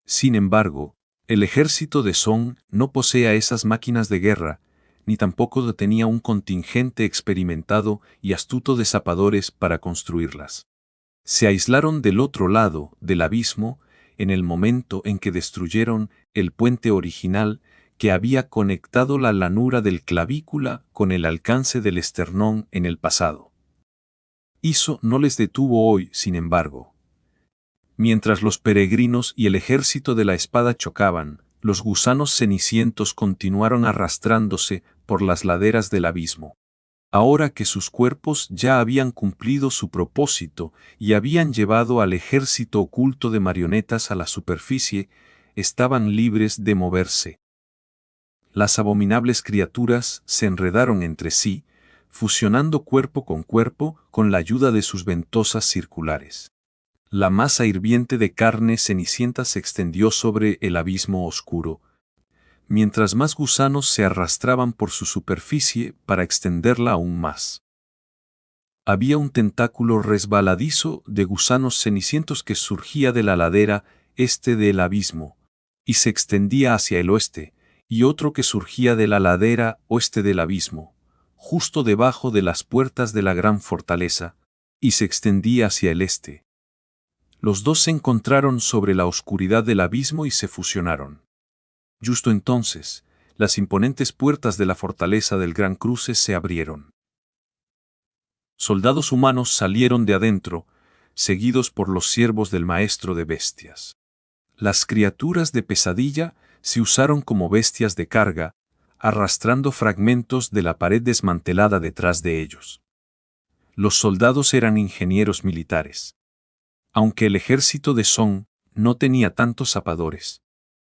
Sin embargo, el ejército de Song no posee esas máquinas de guerra, ni tampoco tenía un contingente experimentado y astuto de zapadores para construirlas. Se aislaron del otro lado del abismo en el momento en que destruyeron el puente original que había conectado la lanura del clavícula con el alcance del esternón en el pasado. Eso no les detuvo hoy, sin embargo. Mientras los peregrinos y el ejército de la espada chocaban, los gusanos cenicientos continuaron arrastrándose por las laderas del abismo. Ahora que sus cuerpos ya habían cumplido su propósito y habían llevado al ejército oculto de marionetas a la superficie, estaban libres de moverse. Las abominables criaturas se enredaron entre sí, fusionando cuerpo con la ayuda de sus ventosas circulares. La masa hirviente de carne cenicienta se extendió sobre el abismo oscuro, mientras más gusanos se arrastraban por su superficie para extenderla aún más. Había un tentáculo resbaladizo de gusanos cenicientos que surgía de la ladera este del abismo, y se extendía hacia el oeste, y otro que surgía de la ladera oeste del abismo, justo debajo de las puertas de la gran fortaleza, y se extendía hacia el este. Los dos se encontraron sobre la oscuridad del abismo y se fusionaron. Justo entonces, las imponentes puertas de la fortaleza del Gran Cruce se abrieron. Soldados humanos salieron de adentro, seguidos por los siervos del maestro de bestias. Las criaturas de pesadilla se usaron como bestias de carga, arrastrando fragmentos de la pared desmantelada detrás de ellos. Los soldados eran ingenieros militares. Aunque el ejército de Song no tenía tantos zapadores.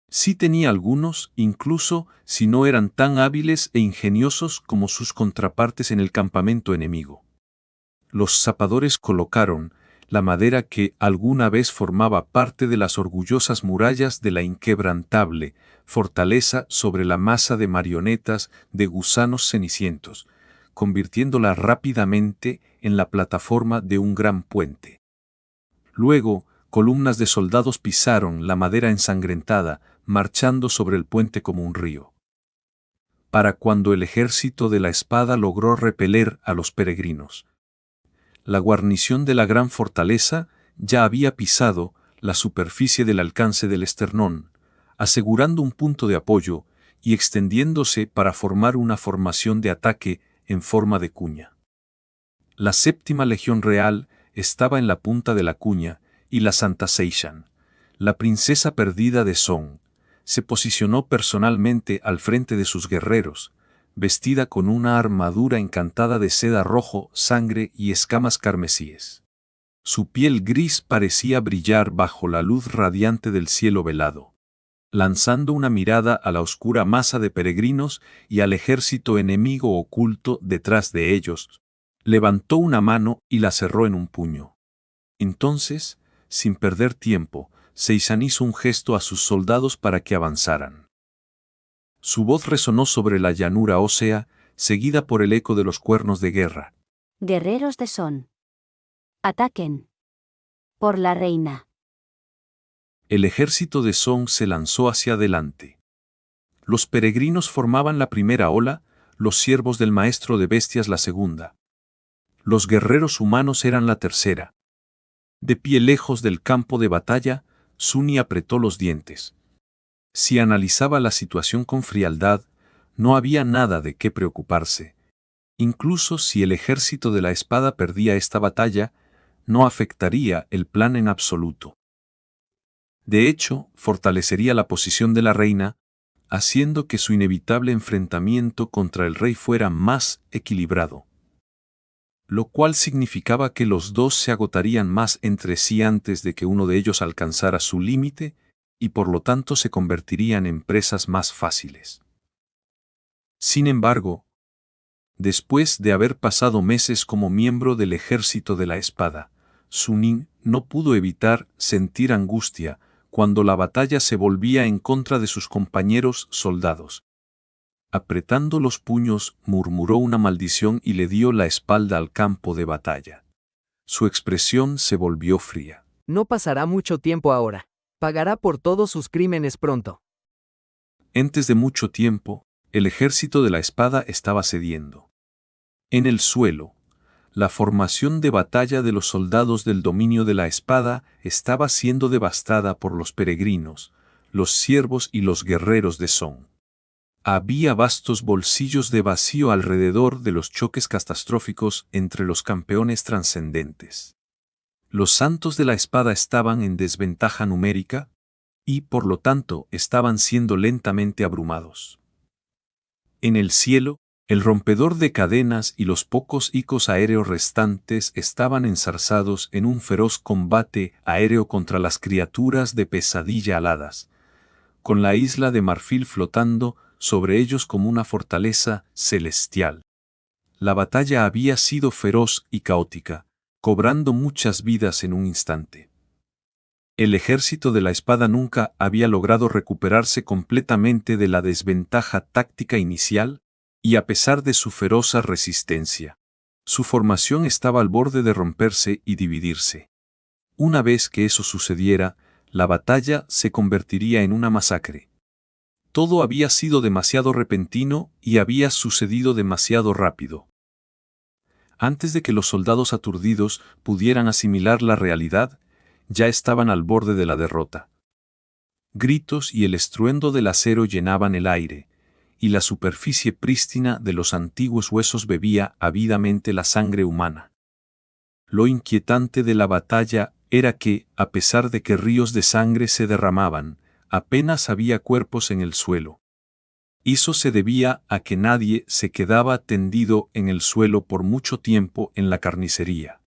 Sí tenía algunos, incluso si no eran tan hábiles e ingeniosos como sus contrapartes en el campamento enemigo. Los zapadores colocaron la madera que alguna vez formaba parte de las orgullosas murallas de la inquebrantable fortaleza sobre la masa de marionetas de gusanos cenicientos, convirtiéndola rápidamente en la plataforma de un gran puente. Luego, columnas de soldados pisaron la madera ensangrentada, marchando sobre el puente como un río. Para cuando el ejército de la espada logró repeler a los peregrinos, la guarnición de la gran fortaleza ya había pisado la superficie del alcance del esternón, asegurando un punto de apoyo y extendiéndose para formar una formación de ataque en forma de cuña. La séptima legión real estaba en la punta de la cuña, y la Santa Seishan, la princesa perdida de Song, se posicionó personalmente al frente de sus guerreros, vestida con una armadura encantada de seda rojo, sangre y escamas carmesíes. Su piel gris parecía brillar bajo la luz radiante del cielo velado. lanzando una mirada a la oscura masa de peregrinos y al ejército enemigo oculto detrás de ellos, levantó una mano y la cerró en un puño. Entonces, sin perder tiempo, Seisan hizo un gesto a sus soldados para que avanzaran. Su voz resonó sobre la llanura ósea, seguida por el eco de los cuernos de guerra. Guerreros de Son. Ataquen. Por la reina. El ejército de Song se lanzó hacia adelante. Los peregrinos formaban la primera ola, los siervos del maestro de bestias la segunda. Los guerreros humanos eran la tercera. De pie lejos del campo de batalla, Sunny apretó los dientes. Si analizaba la situación con frialdad, no había nada de qué preocuparse. Incluso si el ejército de la espada perdía esta batalla, no afectaría el plan en absoluto. De hecho, fortalecería la posición de la reina, haciendo que su inevitable enfrentamiento contra el rey fuera más equilibrado. Lo cual significaba que los dos se agotarían más entre sí antes de que uno de ellos alcanzara su límite, y por lo tanto se convertirían en presas más fáciles. Sin embargo, después de haber pasado meses como miembro del ejército de la espada, Suning no pudo evitar sentir angustia cuando la batalla se volvía en contra de sus compañeros soldados. Apretando los puños, murmuró una maldición y le dio la espalda al campo de batalla. Su expresión se volvió fría. No pasará mucho tiempo ahora. Pagará por todos sus crímenes pronto. Antes de mucho tiempo, el ejército de la espada estaba cediendo. En el suelo, la formación de batalla de los soldados del dominio de la espada estaba siendo devastada por los peregrinos, los siervos y los guerreros de Song. Había vastos bolsillos de vacío alrededor de los choques catastróficos entre los campeones trascendentes. Los santos de la espada estaban en desventaja numérica y, por lo tanto, estaban siendo lentamente abrumados. En el cielo, el rompedor de cadenas y los pocos icos aéreos restantes estaban enzarzados en un feroz combate aéreo contra las criaturas de pesadilla aladas, con la isla de marfil flotando sobre ellos como una fortaleza celestial. La batalla había sido feroz y caótica, cobrando muchas vidas en un instante. El ejército de la espada nunca había logrado recuperarse completamente de la desventaja táctica inicial, y a pesar de su feroz resistencia, su formación estaba al borde de romperse y dividirse. Una vez que eso sucediera, la batalla se convertiría en una masacre. Todo había sido demasiado repentino y había sucedido demasiado rápido. Antes de que los soldados aturdidos pudieran asimilar la realidad, ya estaban al borde de la derrota. Gritos y el estruendo del acero llenaban el aire, y la superficie prístina de los antiguos huesos bebía ávidamente la sangre humana. Lo inquietante de la batalla era que, a pesar de que ríos de sangre se derramaban, apenas había cuerpos en el suelo. Eso se debía a que nadie se quedaba tendido en el suelo por mucho tiempo en la carnicería.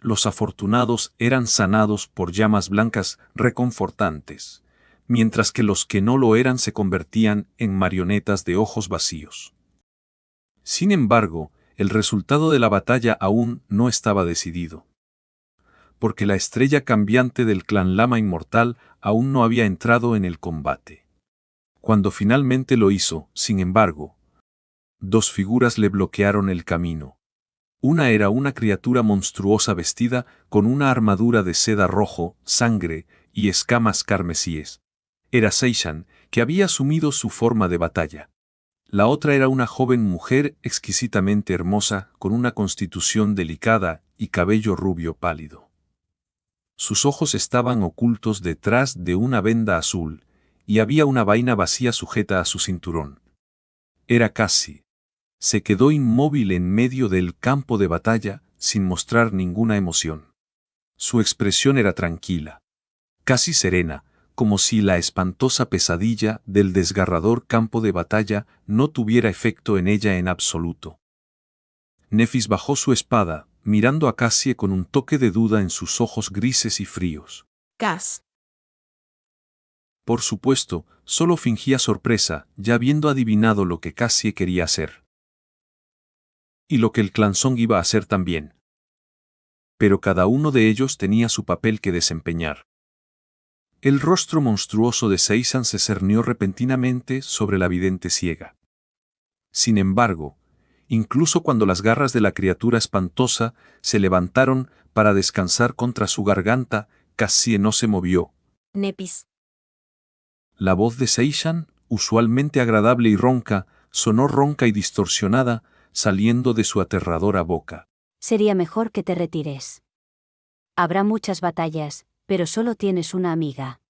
Los afortunados eran sanados por llamas blancas reconfortantes, mientras que los que no lo eran se convertían en marionetas de ojos vacíos. Sin embargo, el resultado de la batalla aún no estaba decidido, porque la estrella cambiante del clan Lama Inmortal aún no había entrado en el combate. Cuando finalmente lo hizo, sin embargo, dos figuras le bloquearon el camino. Una era una criatura monstruosa vestida con una armadura de seda rojo, sangre y escamas carmesíes. Era Seishan, que había asumido su forma de batalla. La otra era una joven mujer exquisitamente hermosa, con una constitución delicada y cabello rubio pálido. Sus ojos estaban ocultos detrás de una venda azul, y había una vaina vacía sujeta a su cinturón. Era Cassie. Se quedó inmóvil en medio del campo de batalla, sin mostrar ninguna emoción. Su expresión era tranquila, casi serena, como si la espantosa pesadilla del desgarrador campo de batalla no tuviera efecto en ella en absoluto. Nefis bajó su espada, mirando a Cassie con un toque de duda en sus ojos grises y fríos. Cass. Por supuesto, solo fingía sorpresa, ya habiendo adivinado lo que Cassie quería hacer. Y lo que el clan Song iba a hacer también. Pero cada uno de ellos tenía su papel que desempeñar. El rostro monstruoso de Seisan se cernió repentinamente sobre la vidente ciega. Sin embargo, incluso cuando las garras de la criatura espantosa se levantaron para descansar contra su garganta, Cassie no se movió. Nefis. La voz de Seishan, usualmente agradable y ronca, sonó ronca y distorsionada, saliendo de su aterradora boca. Sería mejor que te retires. Habrá muchas batallas, pero solo tienes una amiga.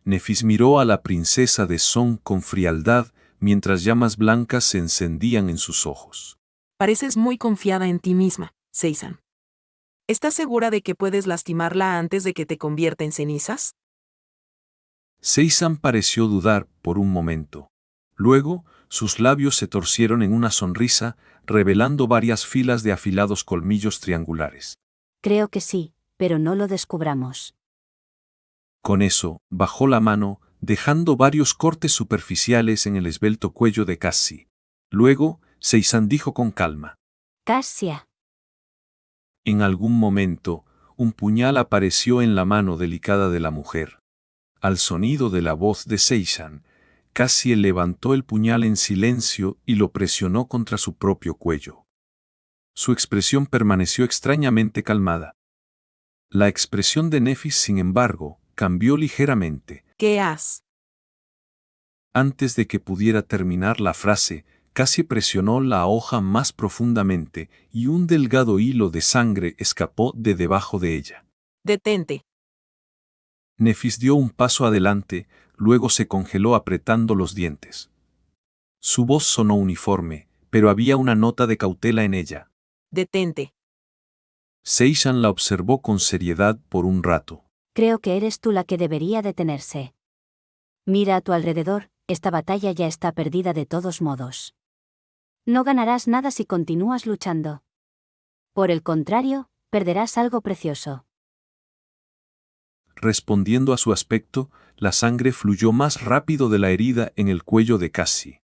Nefis miró a la princesa de Song con frialdad, mientras llamas blancas se encendían en sus ojos. Pareces muy confiada en ti misma, Seisan. ¿Estás segura de que puedes lastimarla antes de que te convierta en cenizas? Seisan pareció dudar por un momento. Luego, sus labios se torcieron en una sonrisa, revelando varias filas de afilados colmillos triangulares. Creo que sí, pero no lo descubramos. Con eso, bajó la mano, dejando varios cortes superficiales en el esbelto cuello de Cassie. Luego, Seisan dijo con calma. Cassia. En algún momento, un puñal apareció en la mano delicada de la mujer. Al sonido de la voz de Seisan, Cassie levantó el puñal en silencio y lo presionó contra su propio cuello. Su expresión permaneció extrañamente calmada. La expresión de Nefis, sin embargo, cambió ligeramente. ¿Qué has? Antes de que pudiera terminar la frase, Cassie presionó la hoja más profundamente y un delgado hilo de sangre escapó de debajo de ella. Detente. Nefis dio un paso adelante, luego se congeló apretando los dientes. Su voz sonó uniforme, pero había una nota de cautela en ella. Detente. Seishan la observó con seriedad por un rato. Creo que eres tú la que debería detenerse. Mira a tu alrededor, esta batalla ya está perdida de todos modos. No ganarás nada si continúas luchando. Por el contrario, perderás algo precioso. Respondiendo a su aspecto, la sangre fluyó más rápido de la herida en el cuello de Cassie.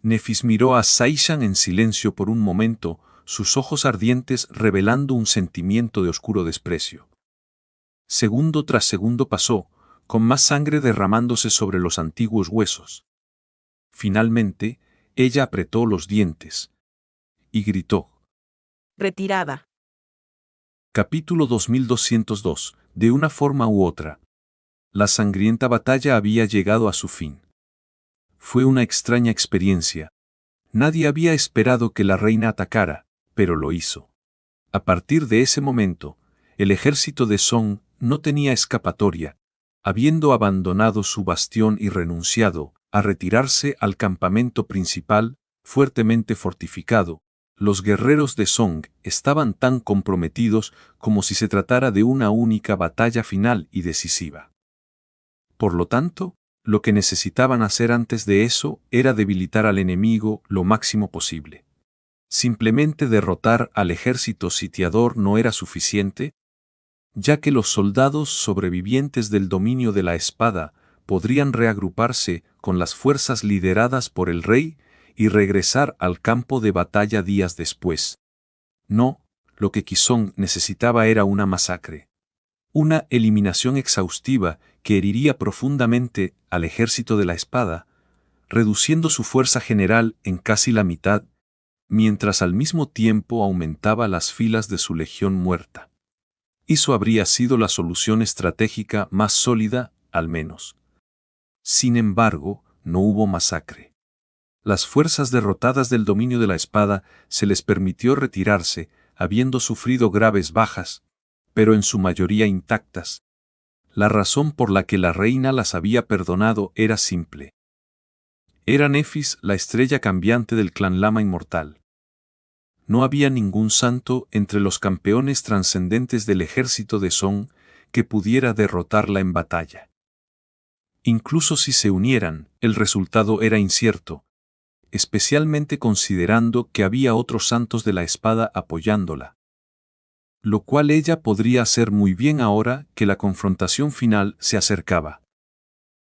Nefis miró a Seishan en silencio por un momento, sus ojos ardientes revelando un sentimiento de oscuro desprecio. Segundo tras segundo pasó, con más sangre derramándose sobre los antiguos huesos. Finalmente, ella apretó los dientes y gritó. Retirada. Capítulo 2202. De una forma u otra. La sangrienta batalla había llegado a su fin. Fue una extraña experiencia. Nadie había esperado que la reina atacara, pero lo hizo. A partir de ese momento, el ejército de Song no tenía escapatoria, habiendo abandonado su bastión y renunciado a retirarse al campamento principal, fuertemente fortificado. Los guerreros de Song estaban tan comprometidos como si se tratara de una única batalla final y decisiva. Por lo tanto, lo que necesitaban hacer antes de eso era debilitar al enemigo lo máximo posible. Simplemente derrotar al ejército sitiador no era suficiente, ya que los soldados sobrevivientes del dominio de la espada podrían reagruparse con las fuerzas lideradas por el rey y regresar al campo de batalla días después. No, lo que Qisong necesitaba era una masacre. Una eliminación exhaustiva que heriría profundamente al ejército de la espada, reduciendo su fuerza general en casi la mitad, mientras al mismo tiempo aumentaba las filas de su legión muerta. Eso habría sido la solución estratégica más sólida, al menos. Sin embargo, no hubo masacre. Las fuerzas derrotadas del dominio de la espada se les permitió retirarse, habiendo sufrido graves bajas, pero en su mayoría intactas. La razón por la que la reina las había perdonado era simple. Era Nefis la estrella cambiante del clan Lama inmortal. No había ningún santo entre los campeones trascendentes del ejército de Song que pudiera derrotarla en batalla. Incluso si se unieran, el resultado era incierto, especialmente considerando que había otros santos de la espada apoyándola. Lo cual ella podría hacer muy bien ahora que la confrontación final se acercaba.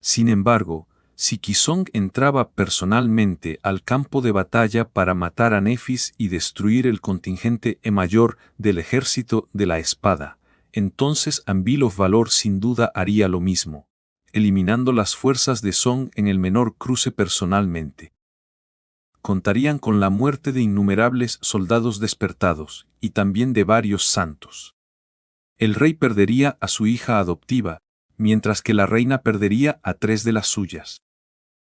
Sin embargo, si Quizón entraba personalmente al campo de batalla para matar a Nefis y destruir el contingente mayor del ejército de la espada, entonces Anvil of Valor sin duda haría lo mismo, eliminando las fuerzas de Song en el menor cruce personalmente. Contarían con la muerte de innumerables soldados despertados, y también de varios santos. El rey perdería a su hija adoptiva, mientras que la reina perdería a 3 de las suyas.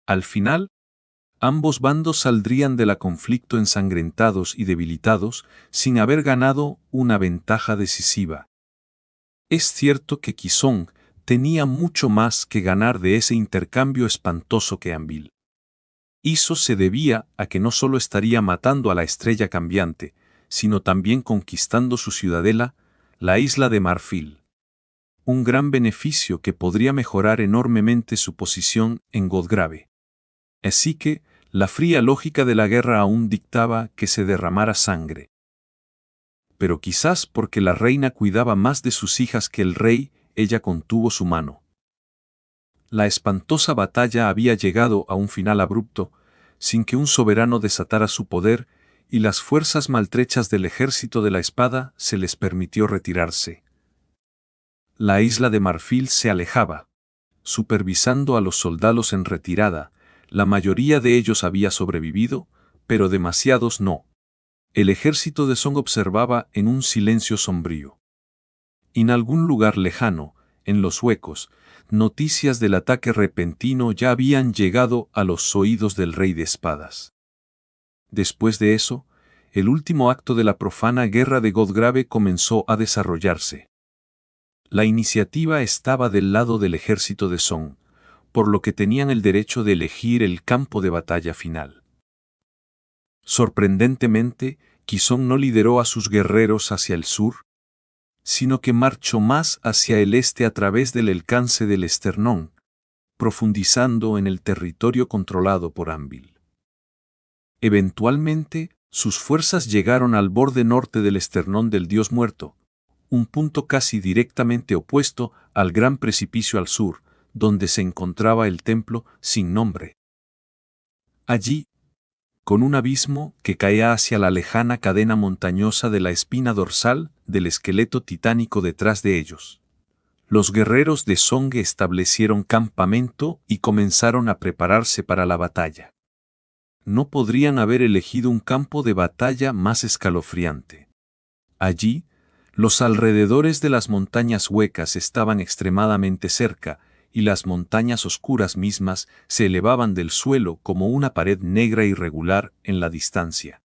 Al final, ambos bandos saldrían del conflicto ensangrentados y debilitados sin haber ganado una ventaja decisiva. Es cierto que Quizón tenía mucho más que ganar de ese intercambio espantoso que Anvil. Eso se debía a que no solo estaría matando a la estrella cambiante, sino también conquistando su ciudadela, la isla de Marfil. Un gran beneficio que podría mejorar enormemente su posición en Godgrave. Así que, la fría lógica de la guerra aún dictaba que se derramara sangre. Pero quizás porque la reina cuidaba más de sus hijas que el rey, ella contuvo su mano. La espantosa batalla había llegado a un final abrupto, sin que un soberano desatara su poder, y las fuerzas maltrechas del ejército de la espada se les permitió retirarse. La isla de Marfil se alejaba, supervisando a los soldados en retirada. La mayoría de ellos había sobrevivido, pero demasiados no. El ejército de Song observaba en un silencio sombrío. En algún lugar lejano, en los huecos, noticias del ataque repentino ya habían llegado a los oídos del rey de espadas. Después de eso, el último acto de la profana guerra de Godgrave comenzó a desarrollarse. La iniciativa estaba del lado del ejército de Song, por lo que tenían el derecho de elegir el campo de batalla final. Sorprendentemente, Quizón no lideró a sus guerreros hacia el sur, sino que marchó más hacia el este a través del alcance del Esternón, profundizando en el territorio controlado por Anvil. Eventualmente, sus fuerzas llegaron al borde norte del Esternón del Dios Muerto, un punto casi directamente opuesto al gran precipicio al sur, donde se encontraba el templo sin nombre. Allí, con un abismo que caía hacia la lejana cadena montañosa de la espina dorsal del esqueleto titánico detrás de ellos, los guerreros de Song establecieron campamento y comenzaron a prepararse para la batalla. No podrían haber elegido un campo de batalla más escalofriante. Allí, los alrededores de las montañas huecas estaban extremadamente cerca, y las montañas oscuras mismas se elevaban del suelo como una pared negra irregular en la distancia.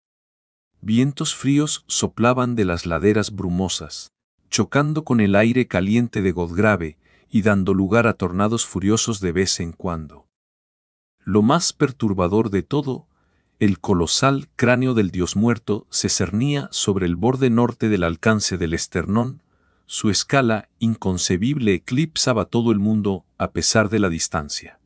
Vientos fríos soplaban de las laderas brumosas, chocando con el aire caliente de Godgrave y dando lugar a tornados furiosos de vez en cuando. Lo más perturbador de todo, el colosal cráneo del dios muerto se cernía sobre el borde norte del alcance del Esternón. Su escala inconcebible eclipsaba todo el mundo a pesar de la distancia.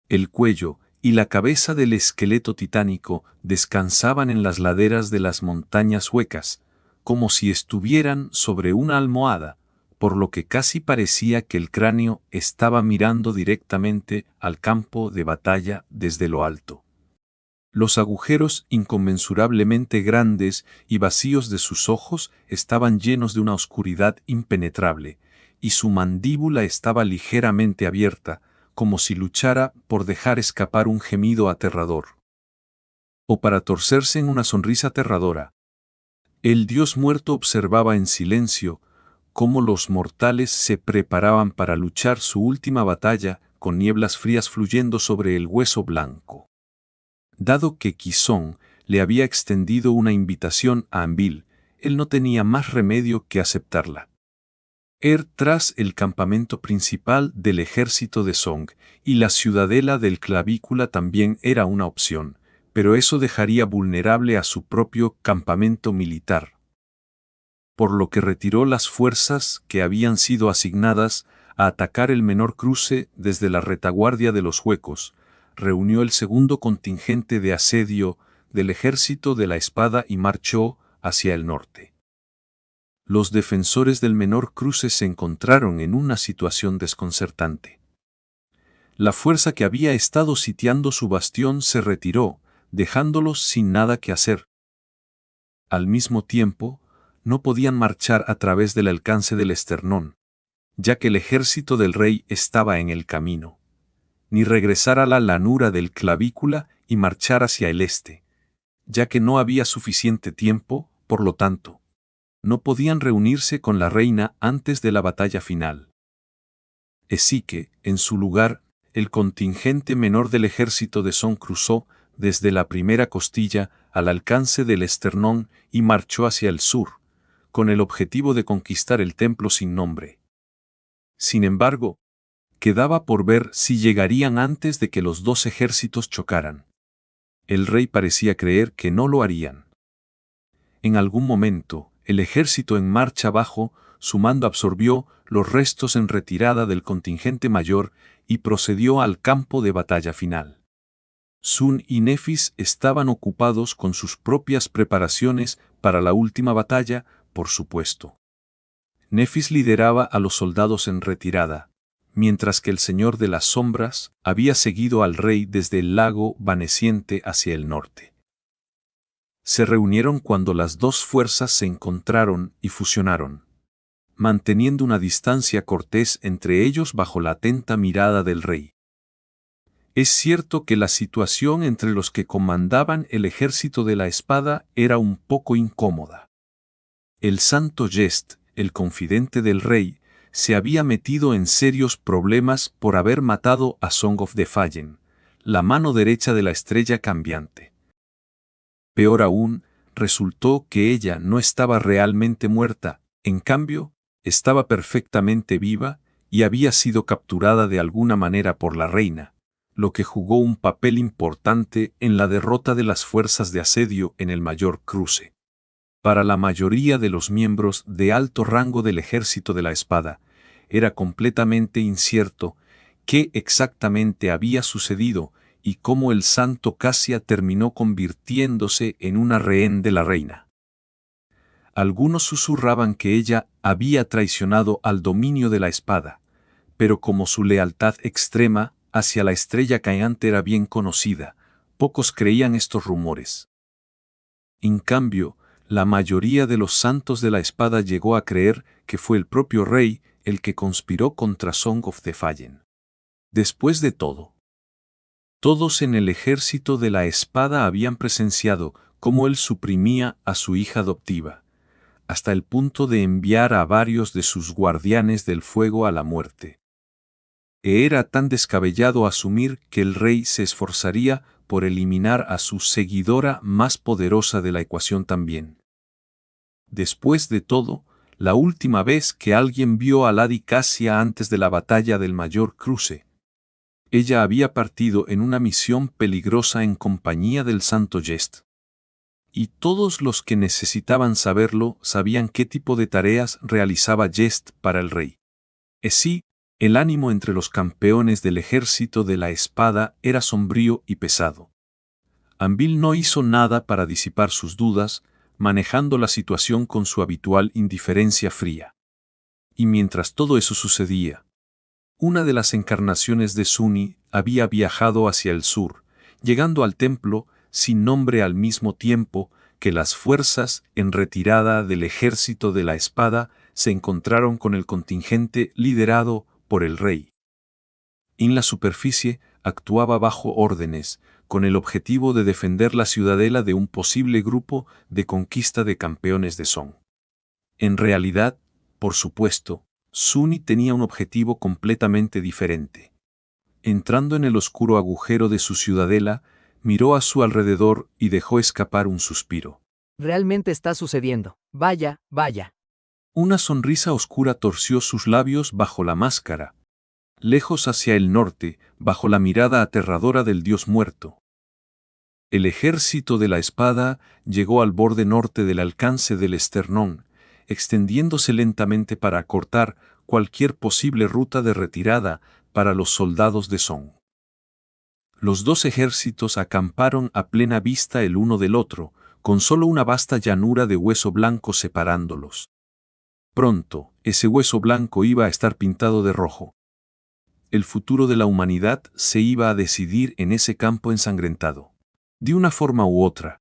El cuello y la cabeza del esqueleto titánico descansaban en las laderas de las montañas huecas, como si estuvieran sobre una almohada, por lo que casi parecía que el cráneo estaba mirando directamente al campo de batalla desde lo alto. Los agujeros inconmensurablemente grandes y vacíos de sus ojos estaban llenos de una oscuridad impenetrable, y su mandíbula estaba ligeramente abierta, como si luchara por dejar escapar un gemido aterrador. O para torcerse en una sonrisa aterradora. El dios muerto observaba en silencio cómo los mortales se preparaban para luchar su última batalla con nieblas frías fluyendo sobre el hueso blanco. Dado que Quizón le había extendido una invitación a Anvil, él no tenía más remedio que aceptarla. Tras el campamento principal del ejército de Song y la ciudadela del Clavícula también era una opción, pero eso dejaría vulnerable a su propio campamento militar. Por lo que retiró las fuerzas que habían sido asignadas a atacar el menor cruce desde la retaguardia de los huecos, reunió el segundo contingente de asedio del ejército de la espada y marchó hacia el norte. Los defensores del menor cruce se encontraron en una situación desconcertante. la fuerza que había estado sitiando su bastión se retiró, dejándolos sin nada que hacer. Al mismo tiempo, no podían marchar a través del alcance del esternón, ya que el ejército del rey estaba en el camino, ni regresar a la llanura del Clavícula y marchar hacia el este, ya que no había suficiente tiempo, por lo tanto, no podían reunirse con la reina antes de la batalla final. Así que, en su lugar, el contingente menor del ejército de Son cruzó desde la primera costilla al alcance del esternón y marchó hacia el sur, con el objetivo de conquistar el templo sin nombre. Sin embargo, quedaba por ver si llegarían antes de que los dos ejércitos chocaran. El rey parecía creer que no lo harían. En algún momento, el ejército en marcha abajo, su mando absorbió los restos en retirada del contingente mayor y procedió al campo de batalla final. Sun y Nefis estaban ocupados con sus propias preparaciones para la última batalla, por supuesto. Nefis lideraba a los soldados en retirada, mientras que el Señor de las Sombras había seguido al rey desde el lago Vaneciente hacia el norte. Se reunieron cuando las dos fuerzas se encontraron y fusionaron, manteniendo una distancia cortés entre ellos bajo la atenta mirada del rey. Es cierto que la situación entre los que comandaban el ejército de la espada era un poco incómoda. El santo Jest, el confidente del rey, se había metido en serios problemas por haber matado a Song of the Fallen, la mano derecha de la estrella cambiante. Peor aún, resultó que ella no estaba realmente muerta, en cambio, estaba perfectamente viva y había sido capturada de alguna manera por la reina, lo que jugó un papel importante en la derrota de las fuerzas de asedio en el mayor cruce. Para la mayoría de los miembros de alto rango del ejército de la espada, era completamente incierto qué exactamente había sucedido y cómo el santo Cassia terminó convirtiéndose en una rehén de la reina. Algunos susurraban que ella había traicionado al dominio de la espada, pero como su lealtad extrema hacia la estrella caente era bien conocida, pocos creían estos rumores. En cambio, la mayoría de los santos de la espada llegó a creer que fue el propio rey el que conspiró contra Song of the Fallen. Después de todo, todos en el ejército de la espada habían presenciado cómo él suprimía a su hija adoptiva, hasta el punto de enviar a varios de sus guardianes del fuego a la muerte. Era tan descabellado asumir que el rey se esforzaría por eliminar a su seguidora más poderosa de la ecuación también. Después de todo, la última vez que alguien vio a Lady Cassia antes de la batalla del mayor cruce, ella había partido en una misión peligrosa en compañía del santo Jest. Y todos los que necesitaban saberlo sabían qué tipo de tareas realizaba Jest para el rey. Así, el ánimo entre los campeones del ejército de la espada era sombrío y pesado. Anvil no hizo nada para disipar sus dudas, manejando la situación con su habitual indiferencia fría. Y mientras todo eso sucedía, una de las encarnaciones de Suni había viajado hacia el sur, llegando al templo sin nombre al mismo tiempo que las fuerzas en retirada del ejército de la espada se encontraron con el contingente liderado por el rey. En la superficie actuaba bajo órdenes, con el objetivo de defender la ciudadela de un posible grupo de conquista de campeones de Song. En realidad, por supuesto, Suni tenía un objetivo completamente diferente. Entrando en el oscuro agujero de su ciudadela, miró a su alrededor y dejó escapar un suspiro. Realmente está sucediendo. Vaya, vaya. Una sonrisa oscura torció sus labios bajo la máscara, lejos hacia el norte, bajo la mirada aterradora del dios muerto. El ejército de la espada llegó al borde norte del alcance del esternón, extendiéndose lentamente para acortar cualquier posible ruta de retirada para los soldados de Song. Los dos ejércitos acamparon a plena vista el uno del otro, con solo una vasta llanura de hueso blanco separándolos. Pronto, ese hueso blanco iba a estar pintado de rojo. El futuro de la humanidad se iba a decidir en ese campo ensangrentado. De una forma u otra,